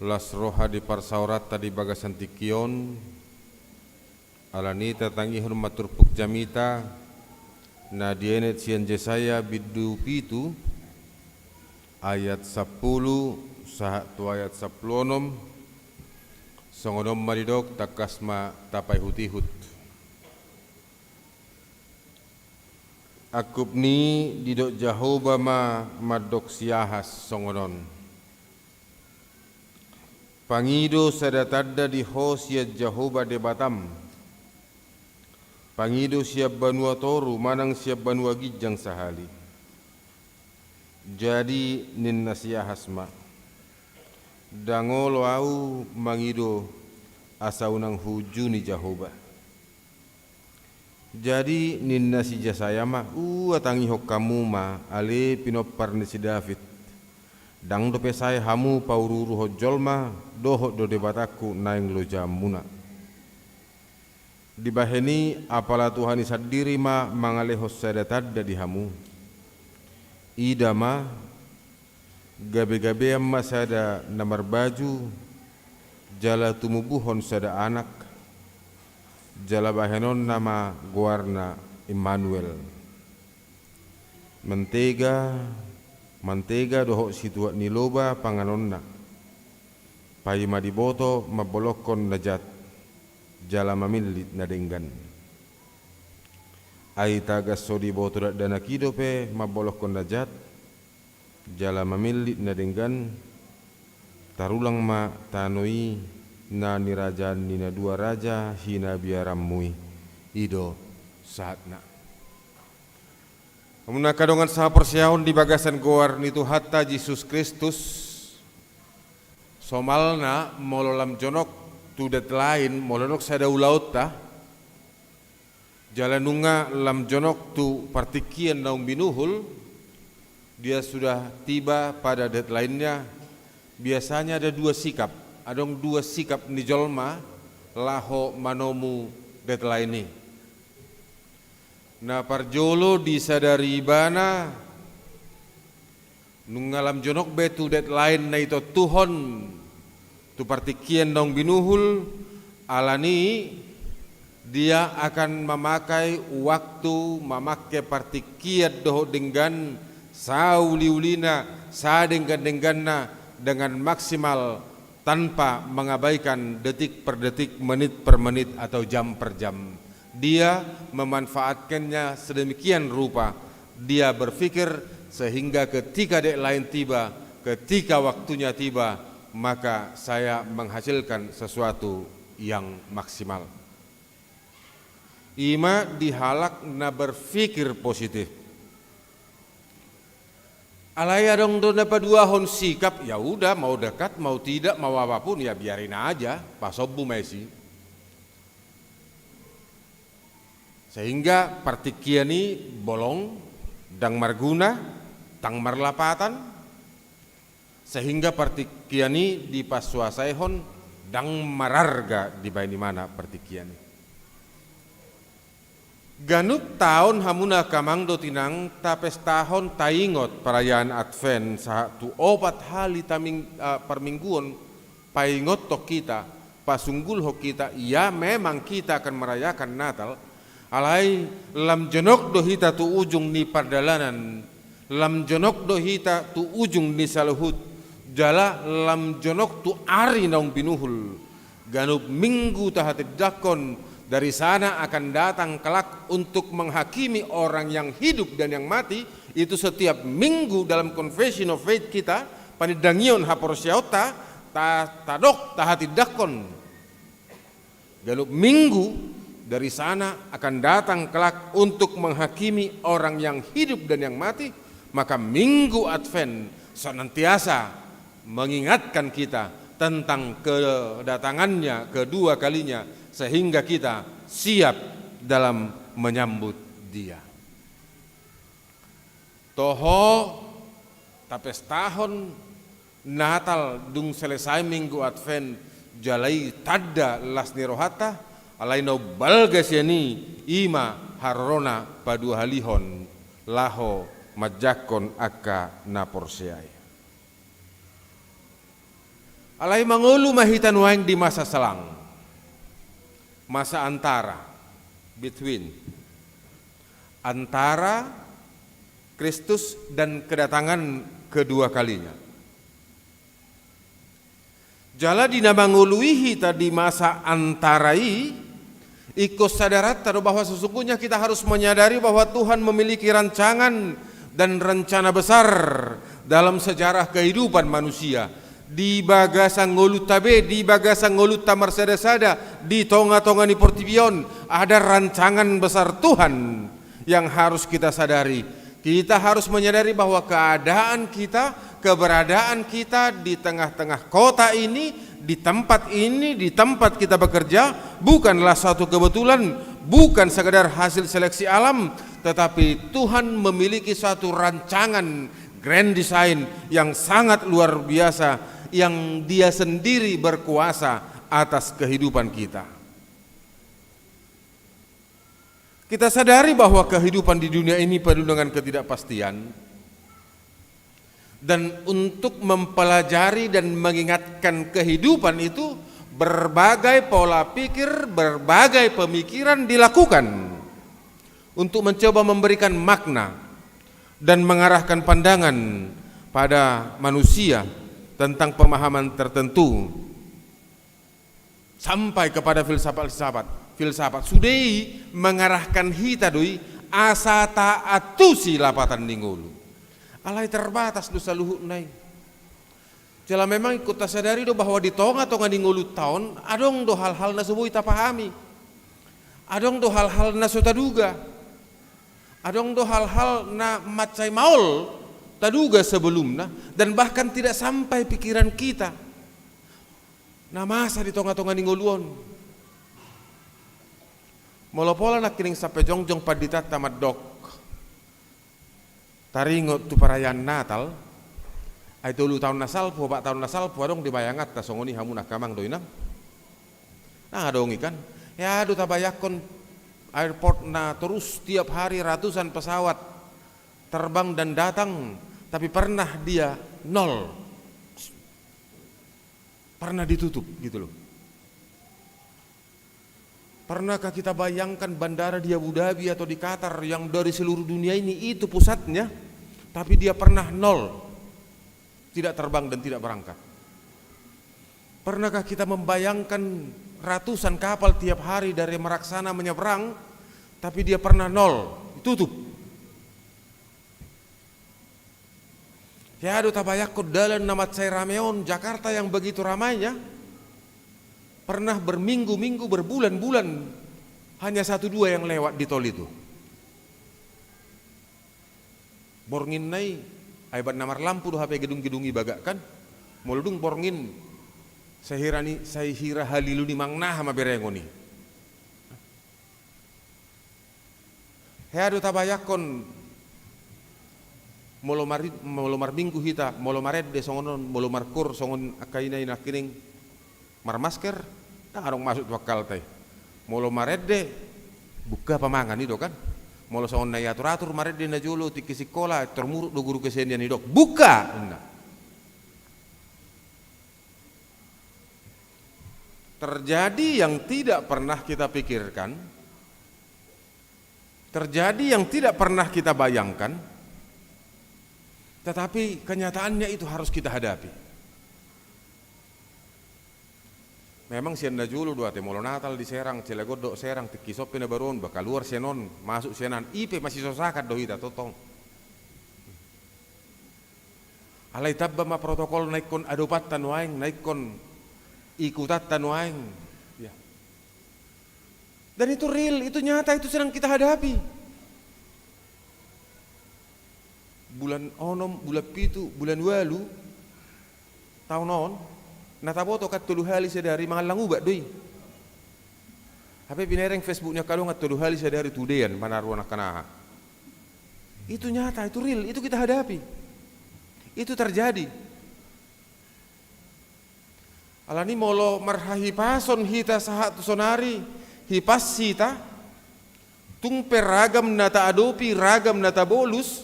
las roha di parsaurata di bagasan tikion alanita tangihun maturpuk jamita na dienet sian Jesaya bidu pitu ayat 10 sahat tu ayat 10 songonom maridok takasma tapai hutihut. Akup ni didok Jehovah madok siahas songonon. Pangido sadatada di hosia Jehovah de Batam. Pangido siap banua toru manang siap banua gijang sahali. Jadi ninna siahas ma. Dangolo au mangido asaunang hujuni Jehovah. Jadi ninna si Jesaya mah atangi hok kamu ma ale pinopar ni si David dang dope saya hamu paururu hojol ma dohot do debataku naing lo jamuna dibaheni apala Tuhan sadiri ma mangaleho sadatadda di hamu ida ma gabe-gabe amma sada namar baju jala tumubuhon sada anak jala bahenon nama guarna Immanuel. Mantega dohok situat niloba panganonna. Pai madiboto mabolokon najat jala mamilit nadenggan. Ai tagas sodi boto dana kidope mabolokon najat jala mamilit nadenggan tarulang ma tanoi na nirajaan nina dua raja hina biaramui ido saatna. Amuna kadongan saha persiahon di bagasan goar ni Tuhatta Yesus Kristus somalna mololam jonok tudat lain molonok sada ulautta jalanunga lam jonok tu partikian naung binuhul dia sudah tiba pada deadline-nya. Biasanya ada dua sikap. Adong dua sikap ni jolma laho manomu deadline ini. Na parjolo disadari bana nungalam jonok betu deadline na ito tuhon tu partikian dong binuhul alani dia akan memakai waktu memakai partikiat doho dengan sauliulina sa dengan dengan maksimal tanpa mengabaikan detik per detik, menit per menit atau jam per jam. Dia memanfaatkannya sedemikian rupa. Dia berpikir sehingga ketika deadline tiba, ketika waktunya tiba, maka saya menghasilkan sesuatu yang maksimal. Ima dihalak na berpikir positif. Alaya dong do dapat dua hon sikap, ya udah mau dekat mau tidak mau apapun ya biarin aja pasobu Messi. Sehingga partikiani bolong dang marguna tang marlapatan sehingga partikiani di pasuasaihon dang mararga di baini mana partikiani. Ganut tahun hamuna kamangdo tinang tapes tahun taingot perayaan Advent satu opat hali taming permingguan paingot tok kita pasunggul hok kita ya memang kita akan merayakan Natal alai lam jonok do hita tu ujung ni pardalanan lam jonok do hita tu ujung ni saluhut jala lam jonok tu ari naung binuhul ganup minggu tahatid dakon. Dari sana akan datang kelak untuk menghakimi orang yang hidup dan yang mati. Itu setiap minggu dalam confession of faith kita panidangion haporsiauta tadok tahati dakon. Galup minggu dari sana akan datang kelak untuk menghakimi orang yang hidup dan yang mati. Maka minggu Advent senantiasa mengingatkan kita tentang kedatangannya kedua kalinya, sehingga kita siap dalam menyambut Dia. Toho tapes tahun Natal dung selesai minggu Advent jalai tadda las nirohata alai no balgas yani ima harona padu halihon laho majakon aka naporseai. Alai mangulu mahitan waing di masa selang, masa antara, between antara Kristus dan kedatangan kedua kalinya. Jala dina manguluihi tadi masa antarai, ikut sadarat bahwa sesungguhnya kita harus menyadari bahwa Tuhan memiliki rancangan dan rencana besar dalam sejarah kehidupan manusia. Di bagasang ngolut tabe, di bagasang ngolut tamar sada, di tonga-tonga ni portibion, ada rancangan besar Tuhan yang harus kita sadari. Kita harus menyadari bahwa keadaan kita, keberadaan kita di tengah-tengah kota ini, di tempat kita bekerja, bukanlah suatu kebetulan, bukan sekadar hasil seleksi alam, tetapi Tuhan memiliki suatu rancangan grand design yang sangat luar biasa, yang Dia sendiri berkuasa atas kehidupan kita. Kita sadari bahwa kehidupan di dunia ini penuh dengan ketidakpastian, dan untuk mempelajari dan mengingatkan kehidupan itu, berbagai pola pikir, berbagai pemikiran dilakukan untuk mencoba memberikan makna dan mengarahkan pandangan pada manusia tentang pemahaman tertentu sampai kepada filsafat sudai mengarahkan hita doi asa taatusi lapatan ningulu alai terbatas dosa luhut nai. Jala memang ikut sadari do bahwa di tonga-tonga ningulu tahun adong do hal-hal na subuh ita pahami, adong do hal-hal na suta duga, adong do hal-hal na macai maul taduga sebelumnya, dan bahkan tidak sampai pikiran kita na masa di tonga-tonga ninguluon. Molopola nak kining sampai jongjong padita tamat dok taringot tu perayaan Natal ay 3 tahun nasal po 4 tahun nasal po adong dibayangat ta songoni hamun akamang doinam adong ikan ya adu tabayakon airport na terus tiap hari ratusan pesawat terbang dan datang, tapi pernah dia nol, pernah ditutup gitu loh. Pernahkah kita bayangkan bandara di Abu Dhabi atau di Qatar yang dari seluruh dunia ini itu pusatnya, tapi dia pernah nol, tidak terbang dan tidak berangkat? Pernahkah kita membayangkan ratusan kapal tiap hari dari Merak sana menyeberang, tapi dia pernah nol, ditutup? Ya aduh tabayakut dalam nama Rameon Jakarta yang begitu ramainya, pernah berminggu-minggu, berbulan-bulan hanya 1-2 yang lewat di tol itu. Borngin nai aibat namar lampu do HP gedung-gedungi bagakan moludung borngin saya hira halilu ni mangnah sama berengoni. Heado tabayakon molomar minggu hita molomared de songonon molomar kur songon akaina ina kining mar masker arong masuk wakal teh molo maredde buka pamangan itu kan molo songon na atur maredde na jolo tiki sekolah termuruk do guru kesenian itu buka nah. Terjadi yang tidak pernah kita pikirkan, terjadi yang tidak pernah kita bayangkan, tetapi kenyataannya itu harus kita hadapi. Memang sian na julu dua temolo Natal di Serang, Cilegodok Serang, tikisop na baron, bakal luar senon, masuk senan, ipe masih sosakat dohita totong. Alai tabba ma protokol naikon adopat tanuaing, naikon ikutat tanuaing. Ya. Dan itu real, itu nyata, itu sedang kita hadapi. Bulan onom, bulan pitu, bulan walu, Tahu non? Nataboto kat 3 hali sedari mangalang ubak doi. Hape binereng Facebooknya kalau ngat 3 hali sedari tudean manaruan kanaha. Itu nyata, itu real, itu kita hadapi. Itu terjadi. Alani molo marhahipason hita sahat sonari hipas hita tung peragam nata adopi ragam nata bolus.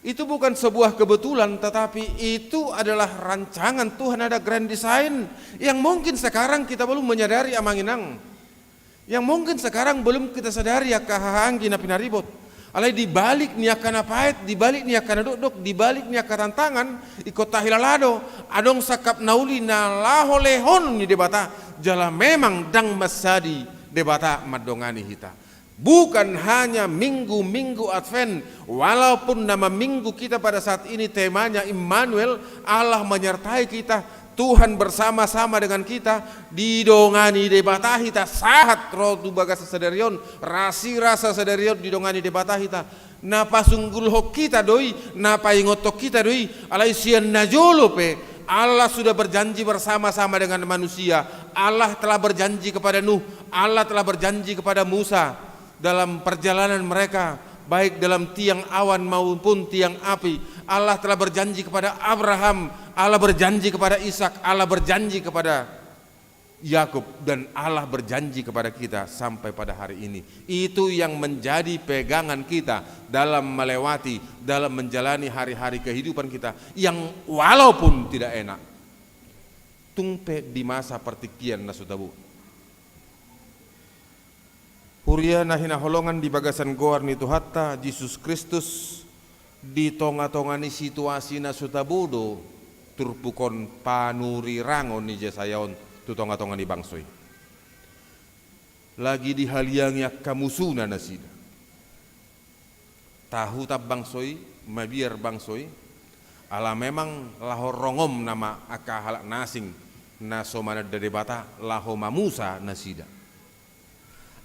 Itu bukan sebuah kebetulan, tetapi itu adalah rancangan Tuhan, ada grand design yang mungkin sekarang kita belum menyadari amanginang. Yang mungkin sekarang belum kita sadari ya kahanggi na pinaribot. Alai dibalik niya kana pait, dibalik niya kana duduk, dibalik niya ka tantangan, ikut tahilalado, adong sakap nauli na laholehon ni debata, jala memang dang masadi debata madongani hita. Bukan hanya minggu-minggu Advent, walaupun nama minggu kita pada saat ini temanya Immanuel, Allah menyertai kita, Tuhan bersama-sama dengan kita, didongani debatahita sahat rodu bagas sadarion, rasa sadarion didongani debatahita, napa sunggulho kita doi, napa ingotok kita doi, alai sian najolope, Allah sudah berjanji bersama-sama dengan manusia, Allah telah berjanji kepada Nuh, Allah telah berjanji kepada Musa, dalam perjalanan mereka, baik dalam tiang awan maupun tiang api, Allah telah berjanji kepada Abraham, Allah berjanji kepada Ishak, Allah berjanji kepada Yakub, dan Allah berjanji kepada kita sampai pada hari ini. Itu yang menjadi pegangan kita dalam melewati, dalam menjalani hari-hari kehidupan kita yang walaupun tidak enak. Tungpe di masa pertikian nasutabu. Huria nahina holongan di bagasan goar ni Tuhatta Yesus Kristus di tonga-tongani situasi na sutabudo turpukon panuri rangon ni Jesayaon tu tonga-tongani bangsoy. Lagi di haliangnya kamusuna na sida. Tahu tab bangsoy, mabiar bangsoy, ala memang lahor rongom nama akahalak nasing na somana debata laho mamusa na sida.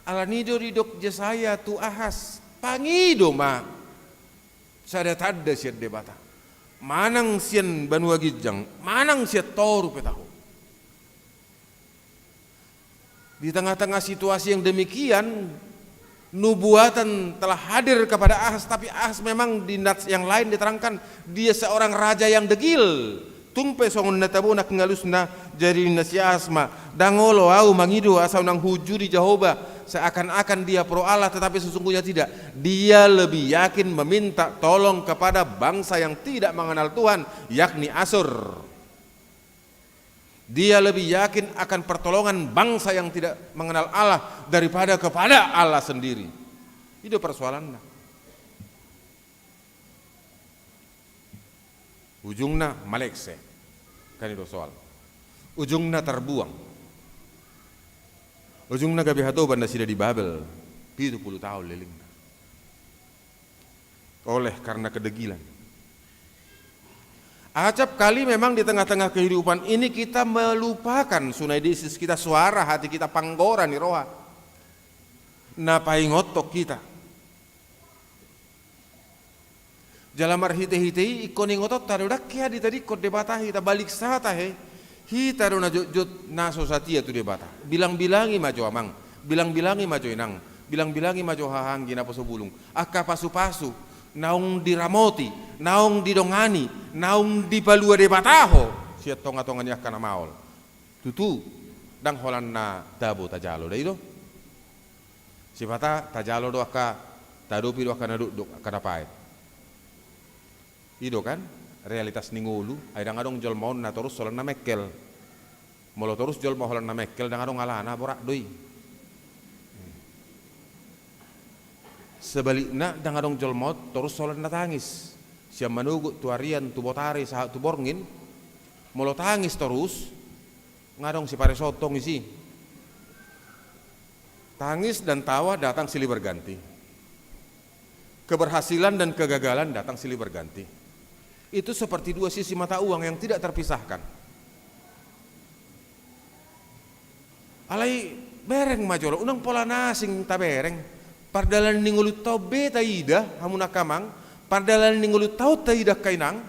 Ala nido ridok Jesaya tu ahas pangido ma sada tadda siat debata manang sian banua gijang manang siat toru petahu. Di tengah-tengah situasi yang demikian nubuatan telah hadir kepada Ahas, tapi Ahas memang di nats yang lain diterangkan dia seorang raja yang degil. Tumpe songon natabunak ngalusna jadi nasi asma dangolo au mangido asal nang hujuri Jehovah, seakan-akan dia pro Allah, tetapi sesungguhnya tidak. Dia lebih yakin meminta tolong kepada bangsa yang tidak mengenal Tuhan, yakni Asur. Dia lebih yakin akan pertolongan bangsa yang tidak mengenal Allah daripada kepada Allah sendiri. Itu persoalannya. Ujungnya malekse, kan itu soal. Ujungnya terbuang. Ujungnya gabi hatoban na sida di Babel 70 tahun liling. Oleh karena kedegilan. Acap kali memang di tengah-tengah kehidupan ini kita melupakan sunaidisis kita, suara hati kita panggora ni roha. Napai ngotok kita. Jalamar hite-hite ikoni ngotot tarudak kia di tadi kod debata hita balik sata he hita rona jut naso satia tu debata bilang-bilangi majo amang bilang-bilangi majo inang bilang-bilangi majo hahanggi na pasobulung akka pasu-pasu naung diramoti naung didongani naung dipalua debataho siat tonga-tonganya kana maol tutu dang holan na dabo tajalo da ito sipata tajalo do akka tadopi do akka naduk akka napait. Ido kan realitas ningulu ay dangadong jol maun na torus solan na mekkel molo torus jol mo holan na mekkel dangadong alana borak doi sebaliknya dangadong jol maut torus solan na tangis siam manugut tuarian tu botari sahat tu borngin molo tangis terus ngadong si pare sotong isi tangis dan tawa datang silih berganti, keberhasilan dan kegagalan datang silih berganti. Itu seperti dua sisi mata uang yang tidak terpisahkan. Alai bereng majolo unang pola nasing ta bereng pardalan ningulut tau beta ida hamuna kamang pardalan ningulut tau ta ida kainang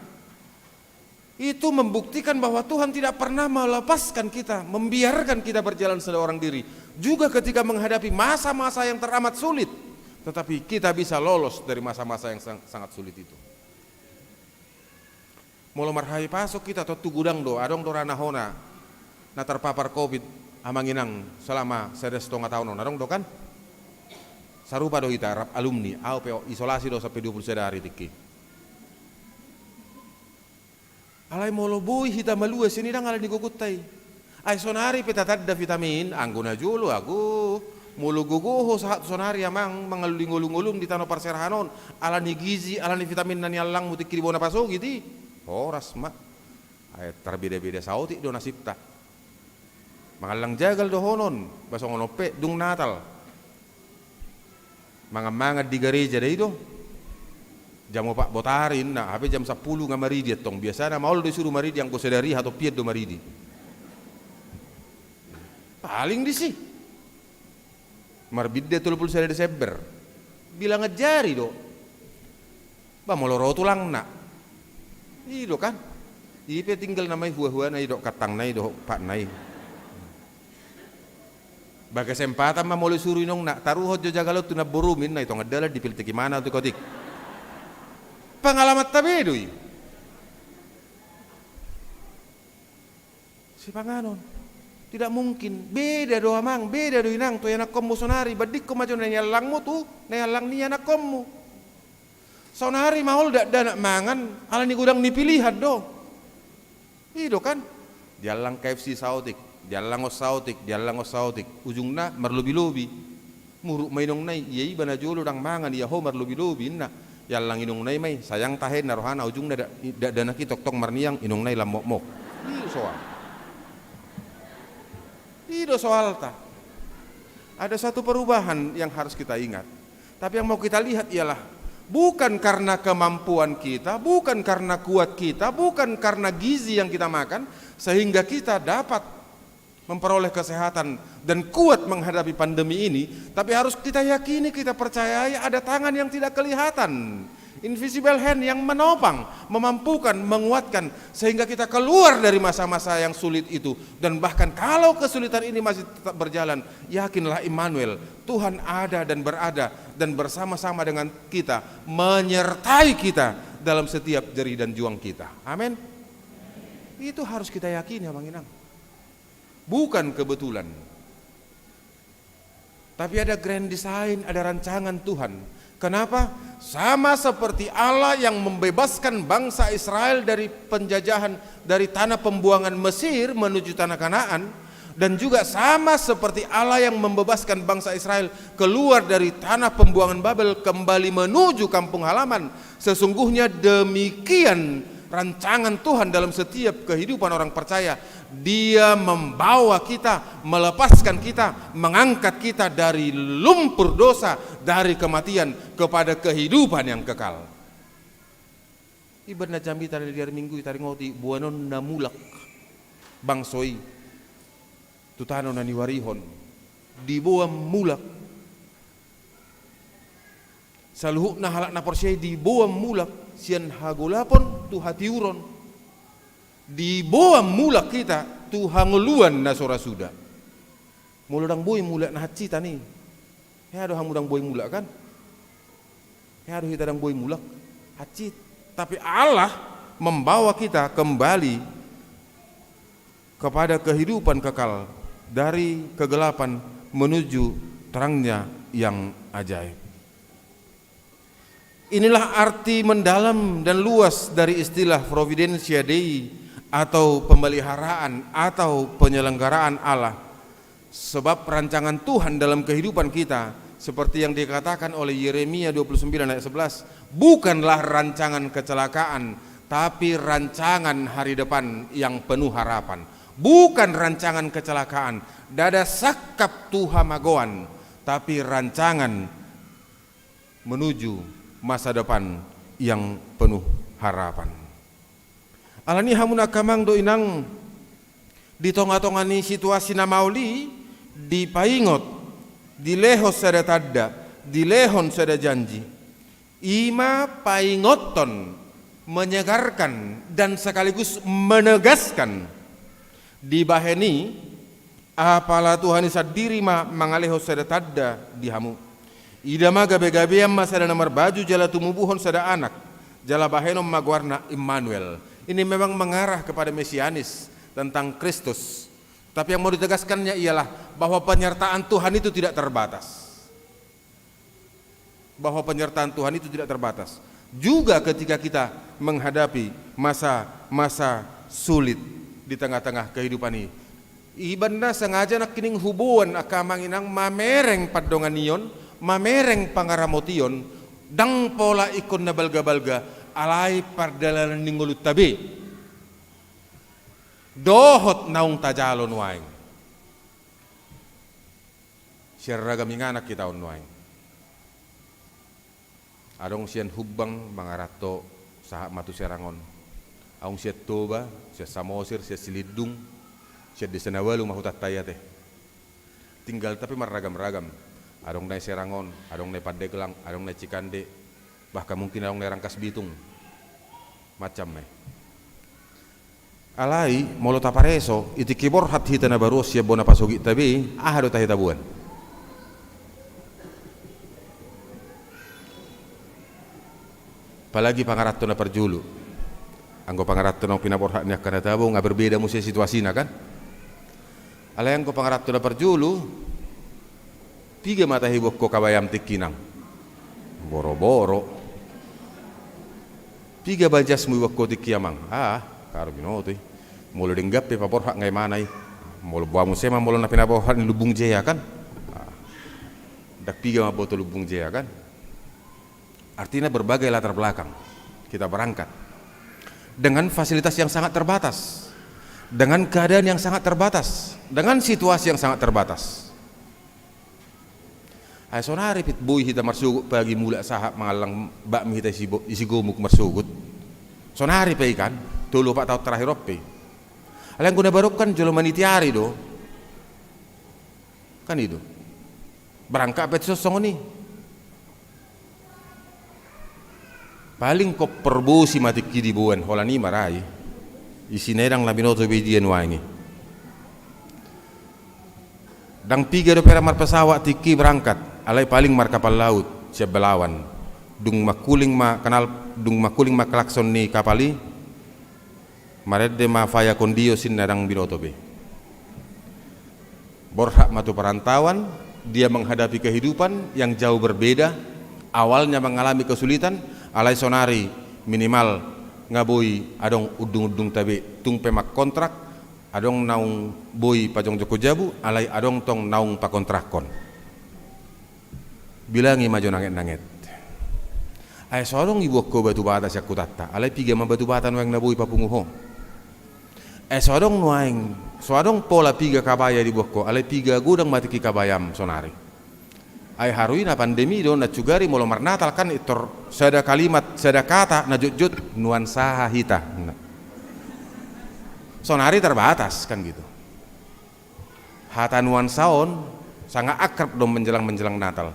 itu membuktikan bahwa Tuhan tidak pernah melepaskan kita, membiarkan kita berjalan seorang diri. Juga ketika menghadapi masa-masa yang teramat sulit, tetapi kita bisa lolos dari masa-masa yang sangat sulit itu. Mula marhai pasok kita atau gudang do, adong do ranahona na terpapar COVID amanginang selama 1,5 tahun, adong do kan? Sarupa do kita, rap alumni, au isolasi do sampai 21 hari tiki. Alay molo boy hita malua sini dang ala digugutai. Ay sonari petatad da vitamin, angguna julu aku mulu guguho sa sonari amang mangalulung-ulung di tanah parserhanon, ala ni gizi, ala ni vitamin nani alang mutik kiri bona paso gitu. Horas mak, ay terbeda-beda sauti do nasipta. Mangalang jagal do honon, basong onope dung natal. Mangamangad di gereja deh do. Jam pak botarin na, habe jam 10 nga maridi atong biasa na maul disuruh maridi yang kosedari atau piet do maridi. Paling di sih. Marbide 31 Desember. Bilang ngejari do. Ba moloro tulang na. Ido kan. Ipe tinggal namai hua-hua na ido katang na ido pak nai. Bagai sempatan ma molo suruh inong na taruhot jo jagalot tu na burumin na ito ngadala di piltiki mana tu kotik. Pengalaman tabedoi. Si panganon. Tidak mungkin. Beda do amang, beda do inang tu anak komu sonari badik ko majo na yalang mo tu, na yalang ni anak komu. Sonari mahol dak danak mangan, ala ni gudang nipilihan do. Ido kan. Dialang KFC sautik, dialang os sautik, ujungna marlubi-lubi. Muruk mainong nai, iyai bana jolo dang mangan iya ho marlubi-lubi na. Yalang inong nai may sayang tahen narohana ujungna dak danak tok marniang inong nai lamok-mok. Ido soal. Ido soal ta. Ada satu perubahan yang harus kita ingat. Tapi yang mau kita lihat ialah bukan karena kemampuan kita, bukan karena kuat kita, bukan karena gizi yang kita makan, sehingga kita dapat memperoleh kesehatan dan kuat menghadapi pandemi ini. Tapi harus kita yakini, kita percayai ada tangan yang tidak kelihatan, invisible hand yang menopang, memampukan, menguatkan, sehingga kita keluar dari masa-masa yang sulit itu. Dan bahkan kalau kesulitan ini masih tetap berjalan, yakinlah Immanuel, Tuhan ada dan berada dan bersama-sama dengan kita, menyertai kita dalam setiap jerih dan juang kita. Amin. Itu harus kita yakini, Abang Inang. Bukan kebetulan. Tapi ada grand design, ada rancangan Tuhan. Kenapa? Sama seperti Allah yang membebaskan bangsa Israel dari penjajahan, dari tanah pembuangan Mesir menuju tanah Kanaan, dan juga sama seperti Allah yang membebaskan bangsa Israel keluar dari tanah pembuangan Babel kembali menuju kampung halaman. Sesungguhnya demikian rancangan Tuhan dalam setiap kehidupan orang percaya. Dia membawa kita, melepaskan kita, mengangkat kita dari lumpur dosa, dari kematian kepada kehidupan yang kekal. Ibadah jambi tadi di hari Minggu tadi ngoti buanon namulak bangsoi tutano nani warihon dibawa mulak saluhuk na halak na porsyai dibawa mulak sian hagolapon tu hatiuron dibawa mulak kita tu hanguluan na sora suda muludang boy mulak na hatsi tani ya aduh hamudang boy mulak kan ya aduh hitadang boy mulak hatsi. Tapi Allah membawa kita kembali kepada kehidupan kekal, dari kegelapan menuju terangnya yang ajaib. Inilah arti mendalam dan luas dari istilah Providentia Dei atau pemeliharaan atau penyelenggaraan Allah. Sebab rancangan Tuhan dalam kehidupan kita, seperti yang dikatakan oleh Yeremia 29 ayat 11, bukanlah rancangan kecelakaan, tapi rancangan hari depan yang penuh harapan. Bukan rancangan kecelakaan, dada sakap Tuhan magoan, tapi rancangan menuju masa depan yang penuh harapan. Alani hamuna kamang do inang di tonga-tongani situasi na mauli di paingot di lehos sada tadda, di lehon sada janji. Ima paingoton menyegarkan dan sekaligus menegaskan di baheni apala Tuhan isa diri mangaleho sada tadda di hamu. Ida ma gabe-gabean masada nomor baju jala tumubuhon sada anak jala bahenom magwarna Immanuel. Ini memang mengarah kepada mesianis tentang Kristus. Tapi yang mau ditegaskannya ialah bahwa penyertaan Tuhan itu tidak terbatas. Bahwa penyertaan Tuhan itu tidak terbatas. Juga ketika kita menghadapi masa-masa sulit di tengah-tengah kehidupan ini. Ibanda sengaja nak kining hubuan akamanginang mamereng padonganion, mamereng pangaramotion, dang pola ikon na balga-balga alay pardalanan ningulut tabi. Dohot naung tajalon waing. Siyarraga minganak kita unwaing. Adong siyan hubang mga rato sa matu serangon. Aung siya toba, siya samosir, siya silidung, siya disanawalu mahutat tayate. Tinggal tapi maragam-ragam. Adong na serangon, adong na padeglang, adong na cikande, bahkan mungkin adong na rangkas bitung. Macam alai molo tapareso iti kibor hat hita na baru siya bona pasugi tabi ahado tahita buan. Palagi pangarato na perjulu. Anggo pangarato na pinaborha niya kanatabo nga berbeda mo siya situasi na kan. Alay anggo pangarato na perjulu tiga mata hibok ko kabayam tikinang. Boro-boro. Tiga bajas mo iwak ko tikiyamang. Karo binotoy. Mulo dinggap paborha ngay manay. Mulo buwa mo sema mulo na pinaborha ni lubung jaya kan. Dak tiga maboto lubung jaya kan. Artinya berbagai latar belakang kita berangkat dengan fasilitas yang sangat terbatas, dengan keadaan yang sangat terbatas, dengan situasi yang sangat terbatas. Ay sonari pit boy hita marsugut pagi mula sahap mangalang bakmi hita isi gumuk marsugut. Sonari pa ikan, tulo pa tao terakhir oppe. Alang guna barukan jolo manitiari do. Kan itu. Berangkat pet sosongoni. Paling ko perbusi mati kidibuan holani marai isinerang labinoto bidian wangi dang piga do pera mar pesawat tiki berangkat alai paling mar kapal laut siap belawan dung makuling ma klakson ni kapali maredde ma faya kondio sinarang binoto be borhak matu perantauan dia menghadapi kehidupan yang jauh berbeda awalnya mengalami kesulitan alay sonari minimal ngaboy adong udung-udung tabi tung pemak kontrak adong naung boy pajong joko jabu alay adong tong naung pakontrakon bilangi majo nanget-nanget ay soalong ibuak ko batu bata siya kutata alay piga ma batu bata nuang naboy papunguho soalong nuang soalong pola piga kabaya di buak ko alay piga gudang matiki kabayam sonari ay harui na pandemi do na cugari molo marnatal kan itor sada kalimat sada kata na jut nuansa hita sonari terbatas kan gitu hata nuansaon sangat akrab dong menjelang Natal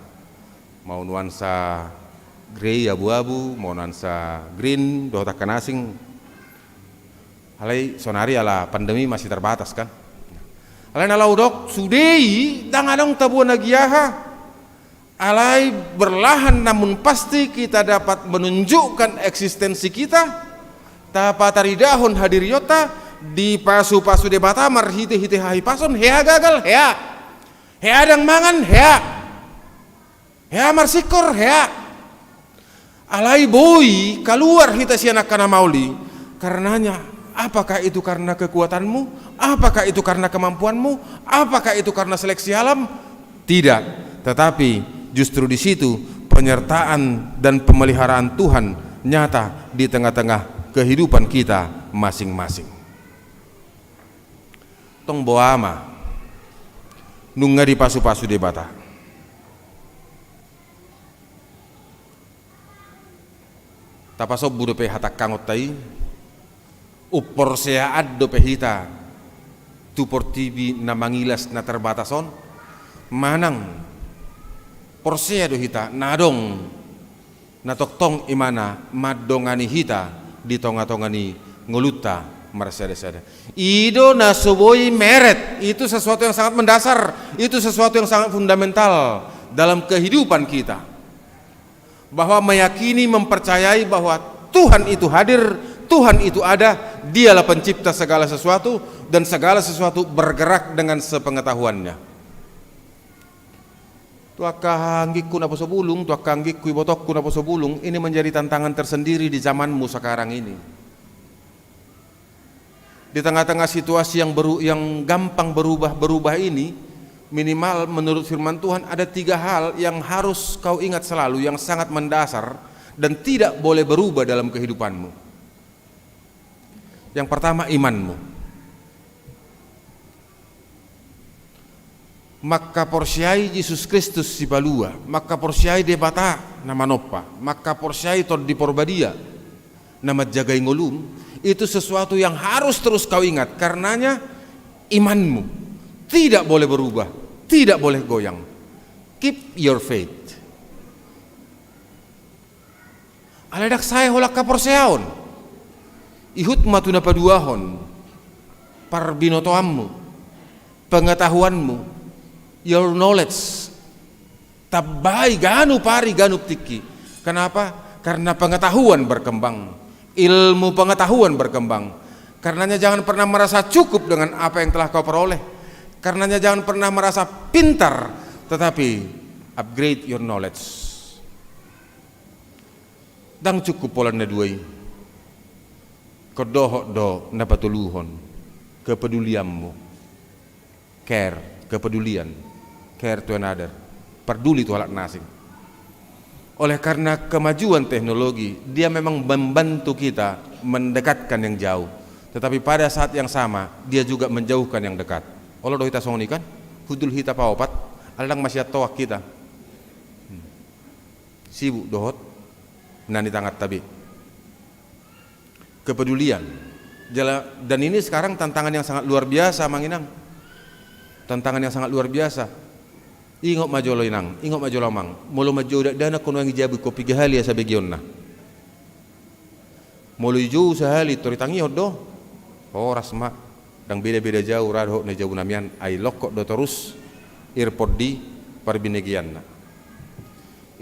mau nuansa grey abu-abu mau nuansa green do takkan asing halai sonari ala pandemi masih terbatas kan alai nalau dok sudei dang adong tabuan nagiaha alai berlahan namun pasti kita dapat menunjukkan eksistensi kita tapataridahon hadiriota di pasu-pasu debata marhite-hite hai pason hea gagal hea dang mangan hea marsikor hea alai boy keluar hita sianak kana mauli karenanya apakah itu karena kekuatanmu apakah itu karena kemampuanmu apakah itu karena seleksi alam tidak tetapi justru di situ penyertaan dan pemeliharaan Tuhan nyata di tengah-tengah kehidupan kita masing-masing. Tong boama nunga di pasu-pasu debata. Tapasob budo pe hatak kangot tai upor sea addo pe hita tupor tibi na mangilas na terbatason manang porsia do hita nadong natoktong imana madongani hita di tonga-tonga ni nguluta marsada-sada. Ido nasoboi meret, itu sesuatu yang sangat mendasar, itu sesuatu yang sangat fundamental dalam kehidupan kita. Bahwa meyakini, mempercayai bahwa Tuhan itu hadir, Tuhan itu ada, Dialah pencipta segala sesuatu, dan segala sesuatu bergerak dengan sepengetahuannya. Tuakah anggikku na posobulung, tuakah anggikku ibotokku na posobulung, ini menjadi tantangan tersendiri di zamanmu sekarang ini. Di tengah-tengah situasi yang gampang berubah ini, minimal menurut firman Tuhan ada 3 hal yang harus kau ingat selalu, yang sangat mendasar dan tidak boleh berubah dalam kehidupanmu. Yang pertama, imanmu. Maka porsiai Yesus Kristus si balua, maka porsiai debata nama nopa, maka porsiai tod di porbadia nama jagai ngolum. Itu sesuatu yang harus terus kau ingat, karenanya imanmu tidak boleh berubah, tidak boleh goyang. Keep your faith. Aladak saya holak kaporseaon, ihut matuna paduahon, parbinotoammu, pengetahuanmu, your knowledge, tabai ganu pari ganu tiki. Kenapa? Karena pengetahuan berkembang. Ilmu pengetahuan berkembang. Karenanya jangan pernah merasa cukup dengan apa yang telah kau peroleh. Karenanya jangan pernah merasa pintar, tetapi upgrade your knowledge. Dang cukup polan na duai. Kodohok do na patuluhon. Kepedulianmu. Care, kepedulian. Care to another. Peduli to halak nasing. Oleh karena kemajuan teknologi, dia memang membantu kita mendekatkan yang jauh. Tetapi pada saat yang sama, dia juga menjauhkan yang dekat. Olah doh kita songoni kan, hudul hita paopat, alang masih toak kita. Sibuk dohot, nani tangat tabi. Kepedulian. Dan ini sekarang tantangan yang sangat luar biasa, Manginang. Tantangan yang sangat luar biasa. Ingok majolo inang, ingok majolo mang, molo majo dana kono ang ijabu ko pigahali sa begyon na. Molo ijo sa hali toritangi do. Oras ma, dang beda-beda jauh radho na jauh namian ay lokok do terus airport di parbinegian na.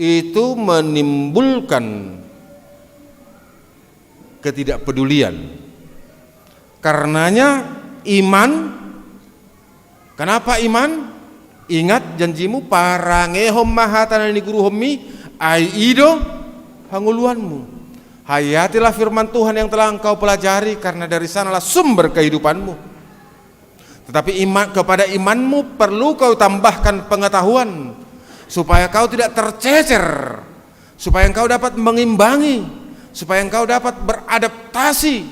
Itu menimbulkan ketidakpedulian. Karenanya iman. Kenapa iman? Ingat janjimu, parangehom mahatan ni guru homi ai ido hanguluanmu. Hayatilah firman Tuhan yang telah engkau pelajari, karena dari sanalah sumber kehidupanmu. Tetapi kepada imanmu perlu kau tambahkan pengetahuan, supaya kau tidak tercecer, supaya engkau dapat mengimbangi, supaya engkau dapat beradaptasi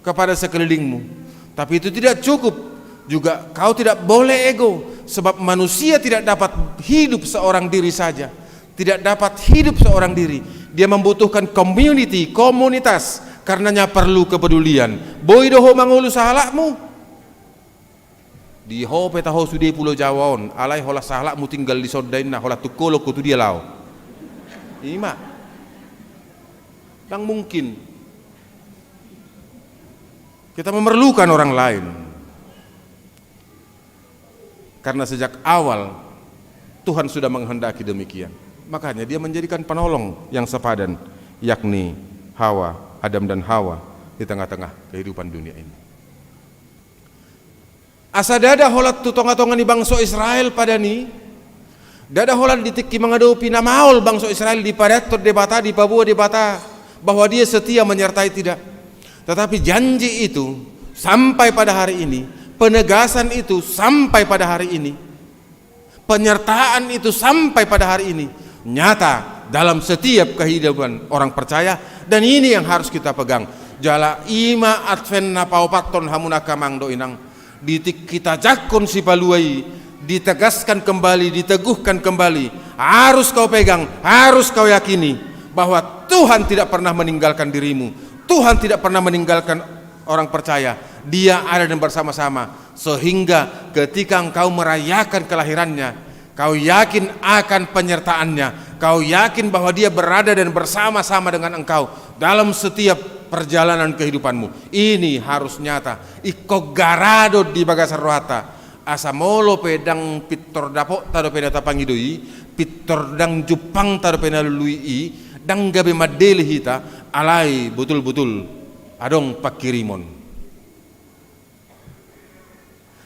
kepada sekelilingmu. Tapi itu tidak cukup. Juga kau tidak boleh ego, sebab manusia tidak dapat hidup seorang diri saja, tidak dapat hidup seorang diri. Dia membutuhkan community, komunitas, karenanya perlu kepedulian. Boy doho mangulu sahalakmu di ho peta ho sudi pulau Jawaon, alai hola sahalakmu tinggal di sodain na hola tukolo kutu dia lau. Ima yang mungkin kita memerlukan orang lain. Karena sejak awal Tuhan sudah menghendaki demikian. Makanya dia menjadikan penolong yang sepadan, yakni Hawa, Adam dan Hawa di tengah-tengah kehidupan dunia ini. Asa dada holat tu tonga-tonga ni bangsa Israel pada ni, dada holat ditiki mengadopi namaol bangsa Israel di Padatot debata, di Papua debata, bahwa dia setia menyertai tidak. Tetapi janji itu sampai pada hari ini, penegasan itu sampai pada hari ini, penyertaan itu sampai pada hari ini nyata dalam setiap kehidupan orang percaya. Dan ini yang harus kita pegang. Jala ima adven na paupaton hamuna kamang do inang, ditik kita jakon si paluai, ditegaskan kembali, diteguhkan kembali. Harus kau pegang, harus kau yakini bahwa Tuhan tidak pernah meninggalkan dirimu, Tuhan tidak pernah meninggalkan orang percaya. Dia ada dan bersama-sama, sehingga ketika engkau merayakan kelahirannya, kau yakin akan penyertaannya, kau yakin bahwa dia berada dan bersama-sama dengan engkau dalam setiap perjalanan kehidupanmu. Ini harus nyata. Iko garado di bagasar rohata, asa molo pedang pitor dapok tado peda tapangidoi, pitor dang jupang tado peda lului, dang gabe madeli hita, alai betul-betul adong pakirimon.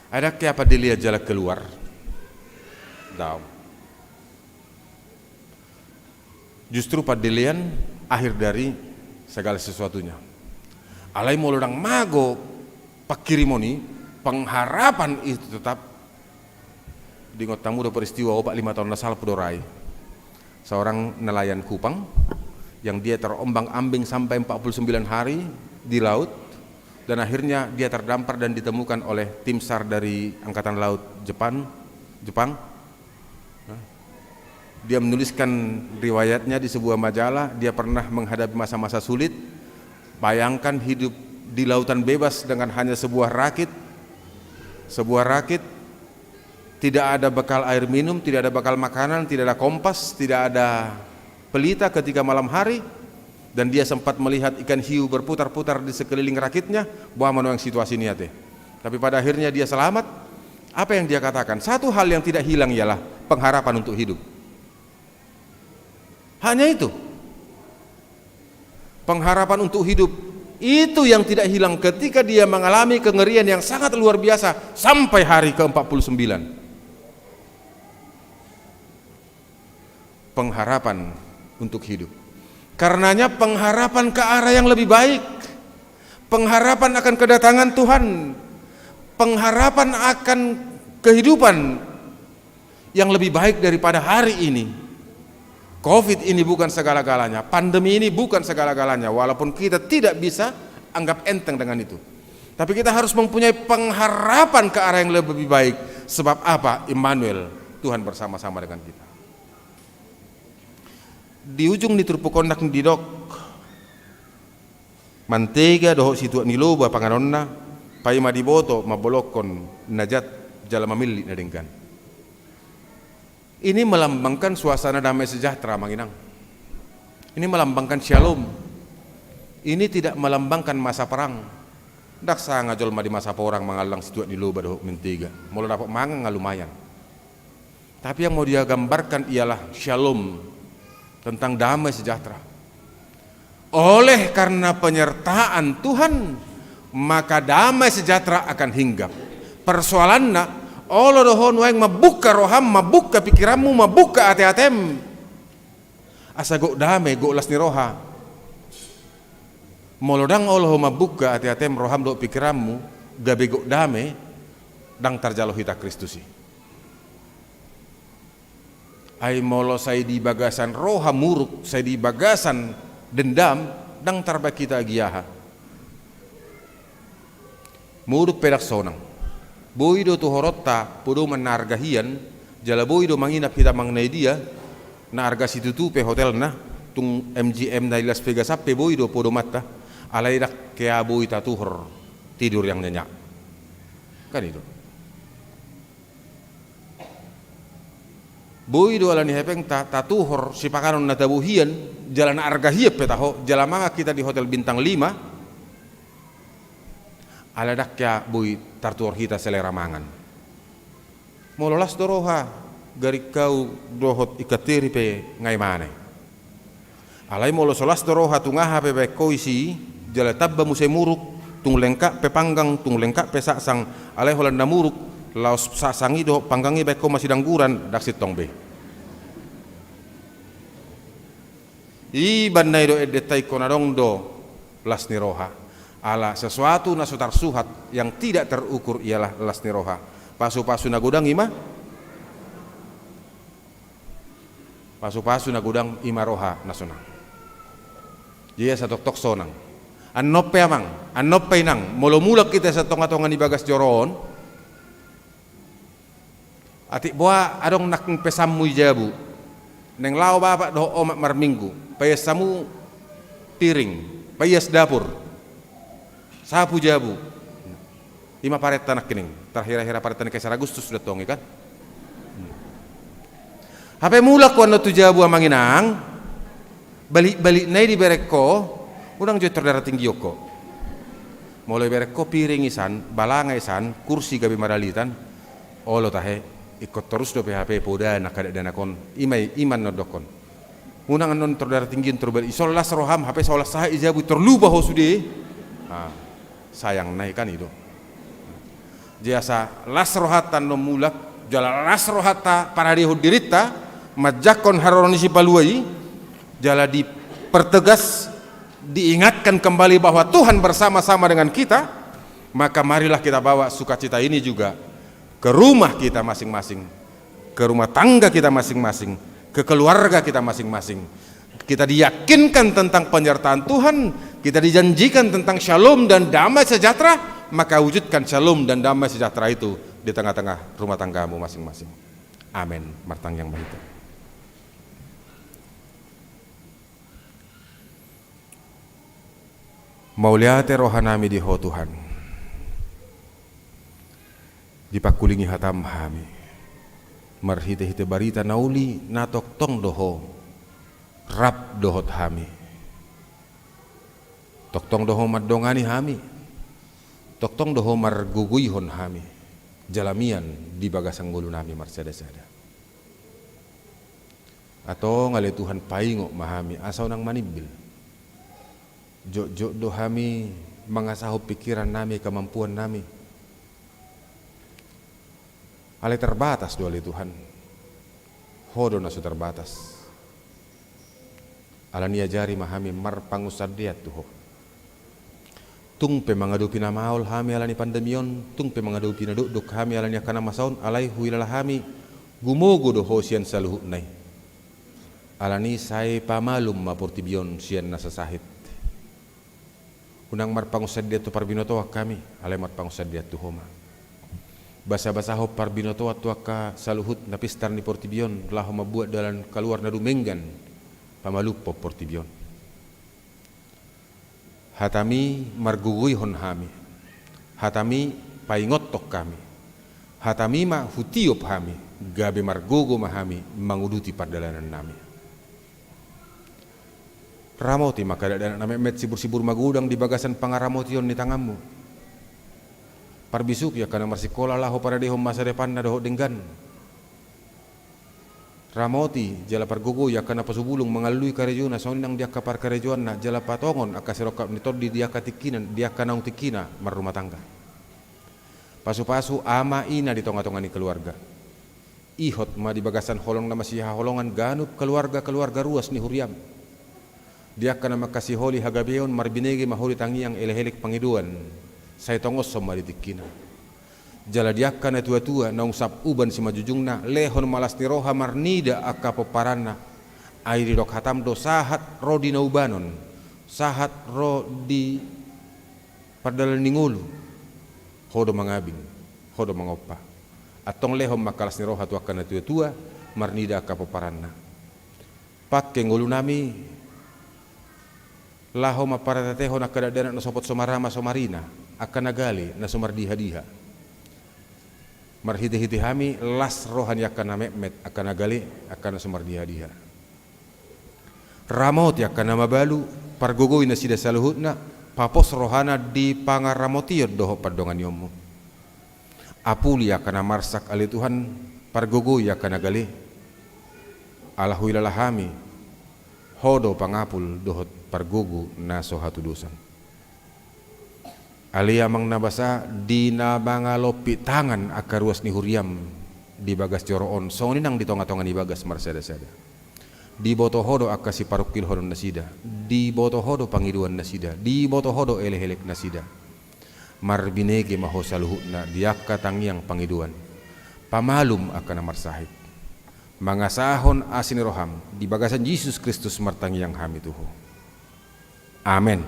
Ada ke apa dilihat jalan keluar? Daw. Justru padelian akhir dari segala sesuatunya. Alai molodang mago pakirimoni, pengharapan itu tetap di ngotamu do peristiwa opak 5 tahun lasal pudorai. Seorang nelayan Kupang yang dia terombang-ambing sampai 49 hari di laut, dan akhirnya dia terdampar dan ditemukan oleh tim SAR dari Angkatan Laut Jepang. Dia menuliskan riwayatnya di sebuah majalah. Dia pernah menghadapi masa-masa sulit. Bayangkan hidup di lautan bebas dengan hanya sebuah rakit, tidak ada bekal air minum, tidak ada bekal makanan, tidak ada kompas, tidak ada pelita ketika malam hari, dan dia sempat melihat ikan hiu berputar-putar di sekeliling rakitnya. Buah yang situasi ini teh. Tapi pada akhirnya dia selamat. Apa yang dia katakan? Satu hal yang tidak hilang ialah pengharapan untuk hidup. Hanya itu. Pengharapan untuk hidup itu yang tidak hilang ketika dia mengalami kengerian yang sangat luar biasa sampai hari ke-49. Pengharapan untuk hidup. Karenanya pengharapan ke arah yang lebih baik, pengharapan akan kedatangan Tuhan, pengharapan akan kehidupan yang lebih baik daripada hari ini. Covid ini bukan segala-galanya, pandemi ini bukan segala-galanya, walaupun kita tidak bisa anggap enteng dengan itu. Tapi kita harus mempunyai pengharapan ke arah yang lebih baik. Sebab apa? Immanuel, Tuhan bersama-sama dengan kita. Di ujung ni turpukondak ni didok mantega doho situ niloba panganonna pai madiboto mabolokon najat jala mamili nadengkan. Ini melambangkan suasana damai sejahtera, Manginang. Ini melambangkan shalom. Ini tidak melambangkan masa perang. Dak sanga jol di masa porang mangalang situ niloba doho mentiga. Mula dapat mangang lumayan. Tapi yang mau dia gambarkan ialah shalom, tentang damai sejahtera. Oleh karena penyertaan Tuhan, maka damai sejahtera akan hinggap. Persoalannya, Allah dohon yang mabuka roham, mabuka pikiranmu, mabuka hati-hatem. Asa gok damai, gok las ni roha. Molodang Allah mabuka hati-hatem roham do pikiranmu, gabe gok damai, dang tarjalo hita Kristusi. Ay molo saya di bagasan roha muruk, saya di bagasan dendam, dang tarba kita giyaha. Muruk pedak sonang. Boido tu horotta, podo menargahian, jala boido manginap kita mengenai dia, na arga situ tupe hotel na, tung MGM na Las Vegas ape boido podo mata, alay dak kaya boi tatuhor tidur yang nyenyak. Kan itu. Boido ala ni hepeng tatuhor si pakanon na tabuhian, jalan argahiep petaho, jala manga kita di hotel bintang 5. Ala dak kaya boi tartuor kita selera mangan. Mololas doroha gari kau dohot ikatiri pe ngai mane. Alai molo solas doroha tungaha pe koisi jala tabba musai muruk tung lengkap pe panggang tung lengkap pe saksang alai holanda muruk laos saksangi do panggangi pe ko masih dangguran dak sitong be. I bandai do edetai konadong do las ni roha. Ala sesuatu nasutar suhat yang tidak terukur ialah las ni roha. Pasu-pasu na gudang ima, pasu-pasu na gudang ima roha nasunang. Dia satok-tok sonang. Anope amang, anope nang. Mula-mula kita sa tonga-tonga ni bagas joron. Atik boa adong nak pesamu jabu. Neng lao bapak doh omak marminggu. Payas samu piring, payas dapur. Sapu jabu. 5 paret tanah kening. Terakhir-akhir paret tanah Kaisar Agustus sudah tongi kan. Hape mula ko ano tu jabu amanginang, balik nai di bereko, udang jo terdara tinggi yoko. Mulai bereko piring isan, balanga isan, kursi gabi maralitan, olo tahe ikut terus do PHP poda nak kada dana kon, iman no dokon. Unang anon terdara tinggi terbal isol las roham, hape solas sah ijabu terluba ho sudi. Sayang naik kan itu. Jasa las rohatan no mulak, jala las rohata para dia dirita. Majakon haroroni si paluai jala dipertegas, diingatkan kembali bahwa Tuhan bersama-sama dengan kita, maka marilah kita bawa sukacita ini juga ke rumah kita masing-masing, ke rumah tangga kita masing-masing, ke keluarga kita masing-masing. Kita diyakinkan tentang penyertaan Tuhan, kita dijanjikan tentang shalom dan damai sejahtera, maka wujudkan shalom dan damai sejahtera itu di tengah-tengah rumah tanggamu masing-masing. Amin. Martang yang baik. Mauliate rohanami di ho Tuhan, dipakulingi hatam hami, marhite-hite barita nauli natok tong doho, rap dohot hami, tok tong doho madongani hami, tok tong doho marguguyhon hami, jalamian di bagasang gulu nami marsada-sada. Atau ngale Tuhan paingo mahami asau nang manibil. Jok do hami mengasahu pikiran nami, kemampuan nami. Ale terbatas doali Tuhan. Hodo nasu terbatas. Ala niajari mahami marpangusadiat tuho. Tung pe mangadupi na maul hami alani pandemion, tung pe mangadupi na duk hami alani akana masaun alai huilala hami gumogo do hosian saluhut nai. Alani sai pamalum mapurtibion sian nasasahit. Unang marpangusadiat tu parbinoto kami, alai marpangusadiat tu homa. Basa-basa ho parbinoto tu ka saluhut napistar ni portibion, laho mabuat dalam keluar na dumenggan, pamalupo portibion. Hatami marguguyhon hami, hatami paingot tok kami, hatami ma hutiop hami, gabe margogo mahami manguduti pardalanan nami. Ramoti maka ada nama met sibur-sibur magudang di bagasan pangaramotion ni tanganmu. Parbisuk ya karena marsikola laho para dehom masa depan na doho denggan. Ramoti jala pargogo ya karena pasubulung mengalui karejuan na sonang dia kapar karejuan na jala patongon akasirokap nitod di dia katikinan dia kanang tikina marumah tangga. Pasu-pasu ama ina di tonga-tonga ni keluarga. Ihot ma di bagasan holong na masiha holongan ganup keluarga ruas ni huriam. Dia kana makasih holi hagabeon marbinegi mahuli tangiang elehelik pangiduan saya tongos sama ditikina jala dia kana tua-tua naung sap uban si majujungna lehon malas ni roha marnida akka peparana airi dok hatam do sahat ro di naubanon sahat ro di padal ningulu hodo mangabing hodo mangopa atong lehon makalas ni roha tua kana tua-tua marnida akka peparana pakke ngulu nami laho maparateho na kadadanan na sopot somarama somarina akan nagali na sumardiha-diha marhiti-hiti hami las rohan yakan namemet akan nagali akan na sumardiha-diha ramot yakan na mabalu pargogoy na sida saluhut na papos rohana di pangaramotiyod doho padongan yomo apuli yakan na marsak ali Tuhan pargogoy yakan nagali alahui lalahami hodo pangapul dohot pargugu na sohatu dusan. Alia mang nabasa di nabangalopi tangan akaruas ni huriam di bagas joroon. So ni nang ditonga-tonga ni bagas marsada-sada. Di boto hodo akasi parukil hodon nasida. Di boto hodo pangiduan nasida. Di boto hodo elehelek nasida. Marbinege maho saluhut na diaka tangiang pangiduan. Pamalum akan marsahit. Mangasahon asin roham di bagasan Yesus Kristus martangiang hami tuho. Amin.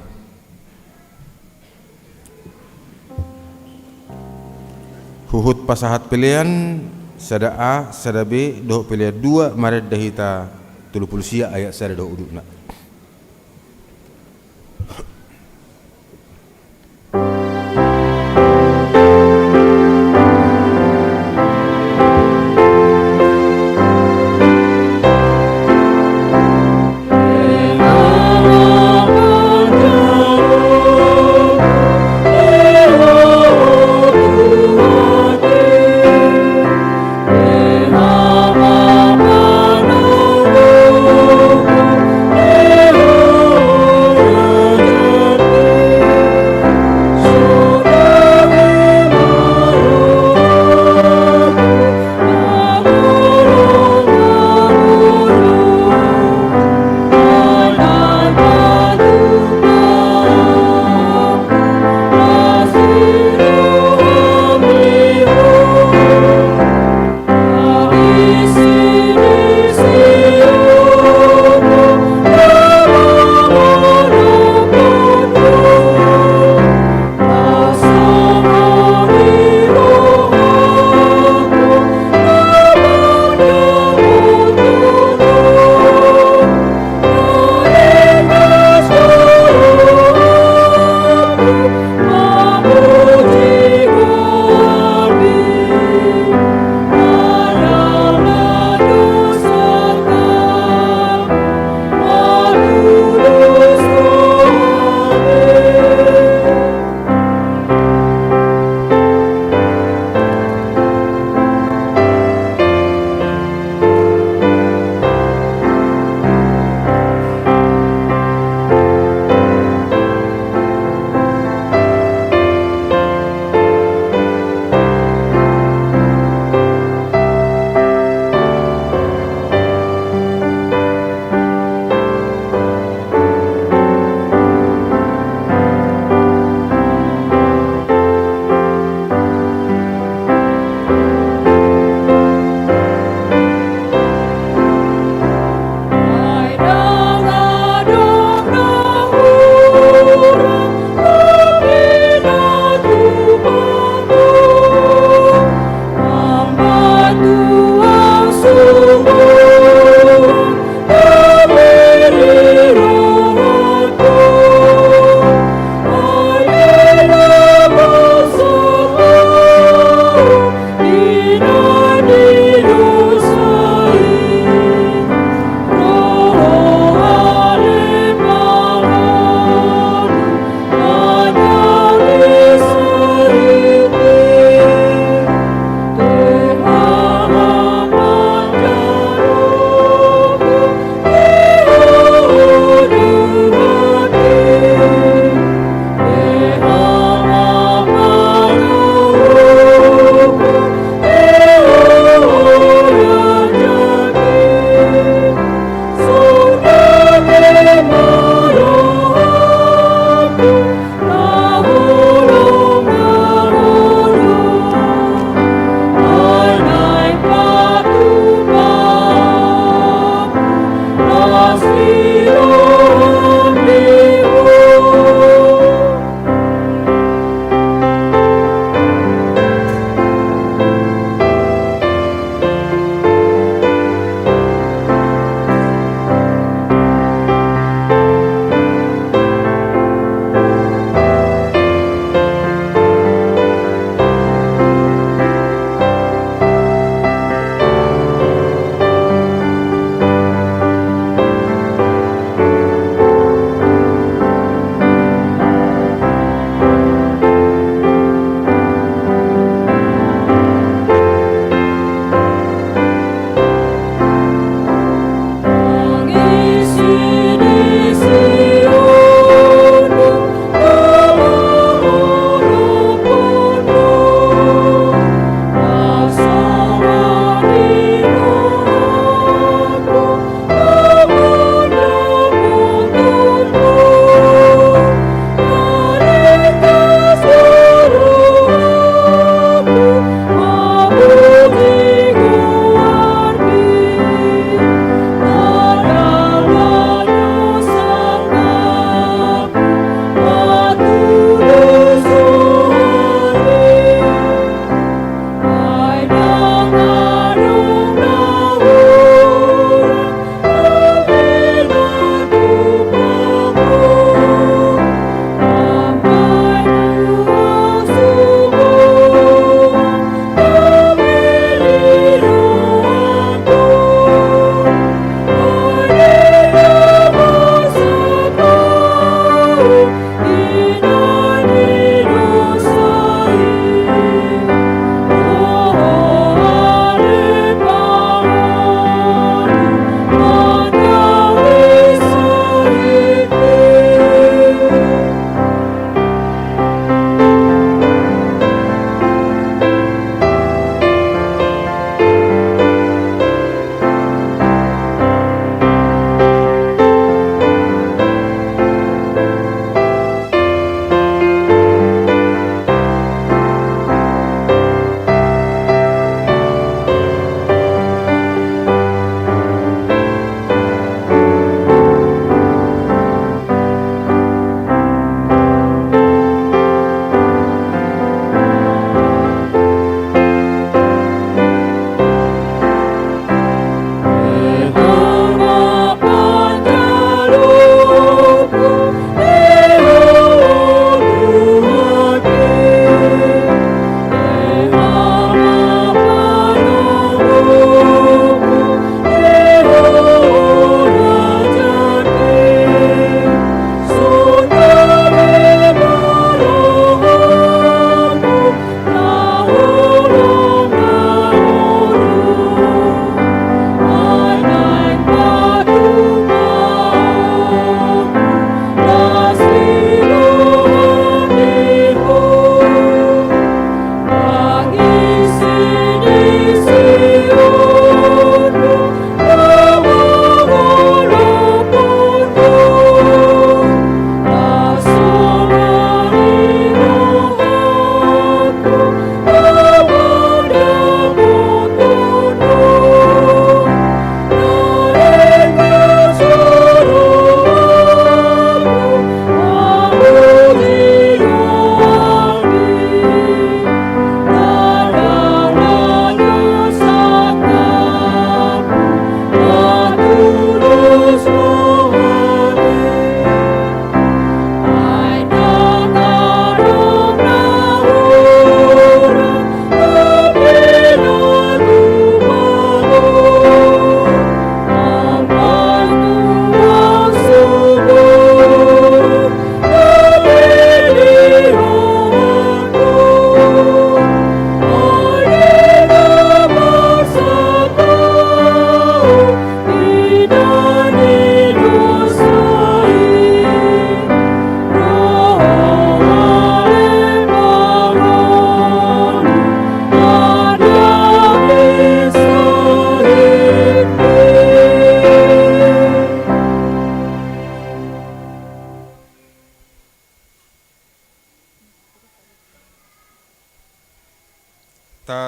Huhut pasahat pilihan sada A, sada B, doh pilihan 2 maret dahita 30 sia ayat sada doh udukna.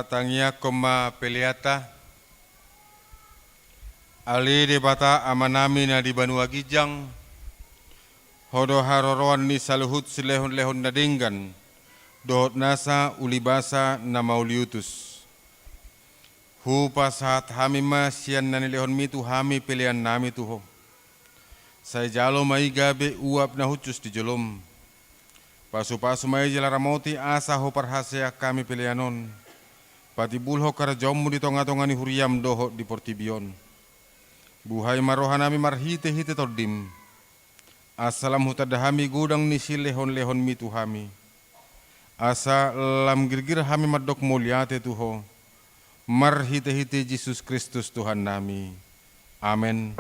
tangia koma peliata ali de bata amanami na di Banua Gijang hodo haroroan ni saluhut silehon-lehon nadinggan dohot nasa ulibasa na mauliutus hupa saat hami masian na nilehon mitu hami pilihan nami tuho saya jalo mai gabe uap na hucus di jolom pasu-pasu mai jelaramoti asa ho parhasea kami pilihanon pati bulho karajommu di tonga-tonga ni huriam doho di Portibion buhay marohanami marhite-hite toddim asalam hutadahami gudang ni silehon-lehon mitu hami asa lam girgir hami madok mulyate tuho marhite-hite Yesus Kristus Tuhan nami amen.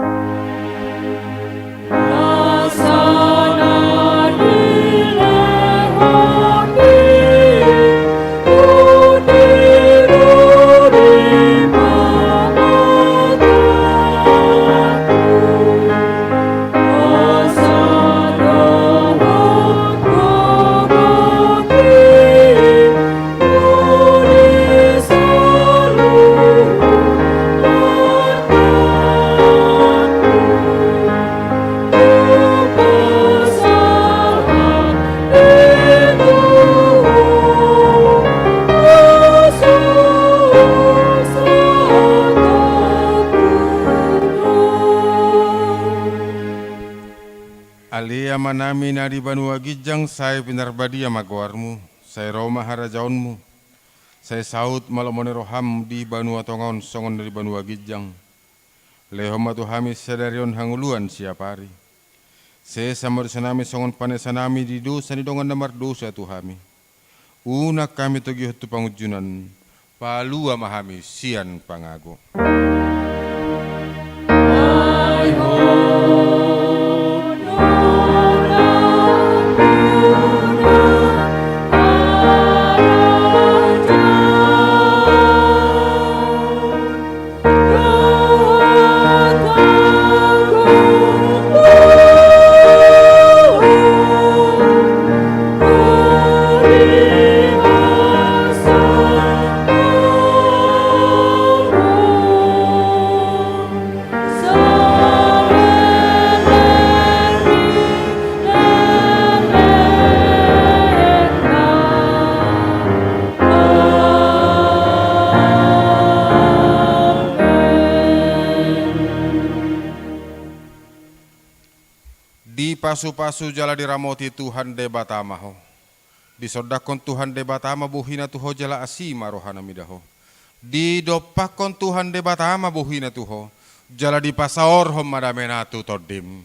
Manami na di Banua Gijang saya pinarbadia magwarmu saya Roma harajaonmu saya saut malamone roham di Banua Tongon songon dari Banua Gijang lehoma tuhami sadarion hanguluan siapari saya samar sanami songon panesanami di dosa ni dongan namar dosa tuhami una kami togi hutu pangujunan palua mahami sian pangago pasu-pasu jala diramoti Tuhan de batamaho disodakon Tuhan de batama buhina tuho jala asima rohana midaho didopakon Tuhan de batama buhina tuho jala di pasaor hom madamenatu toddim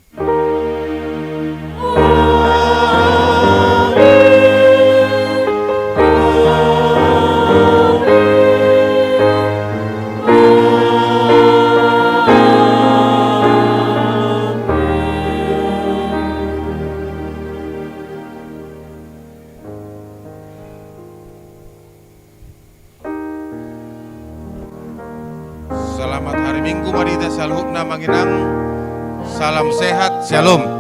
Selamat hari Minggu, mari kita salut na manginang. Salam sehat, shalom.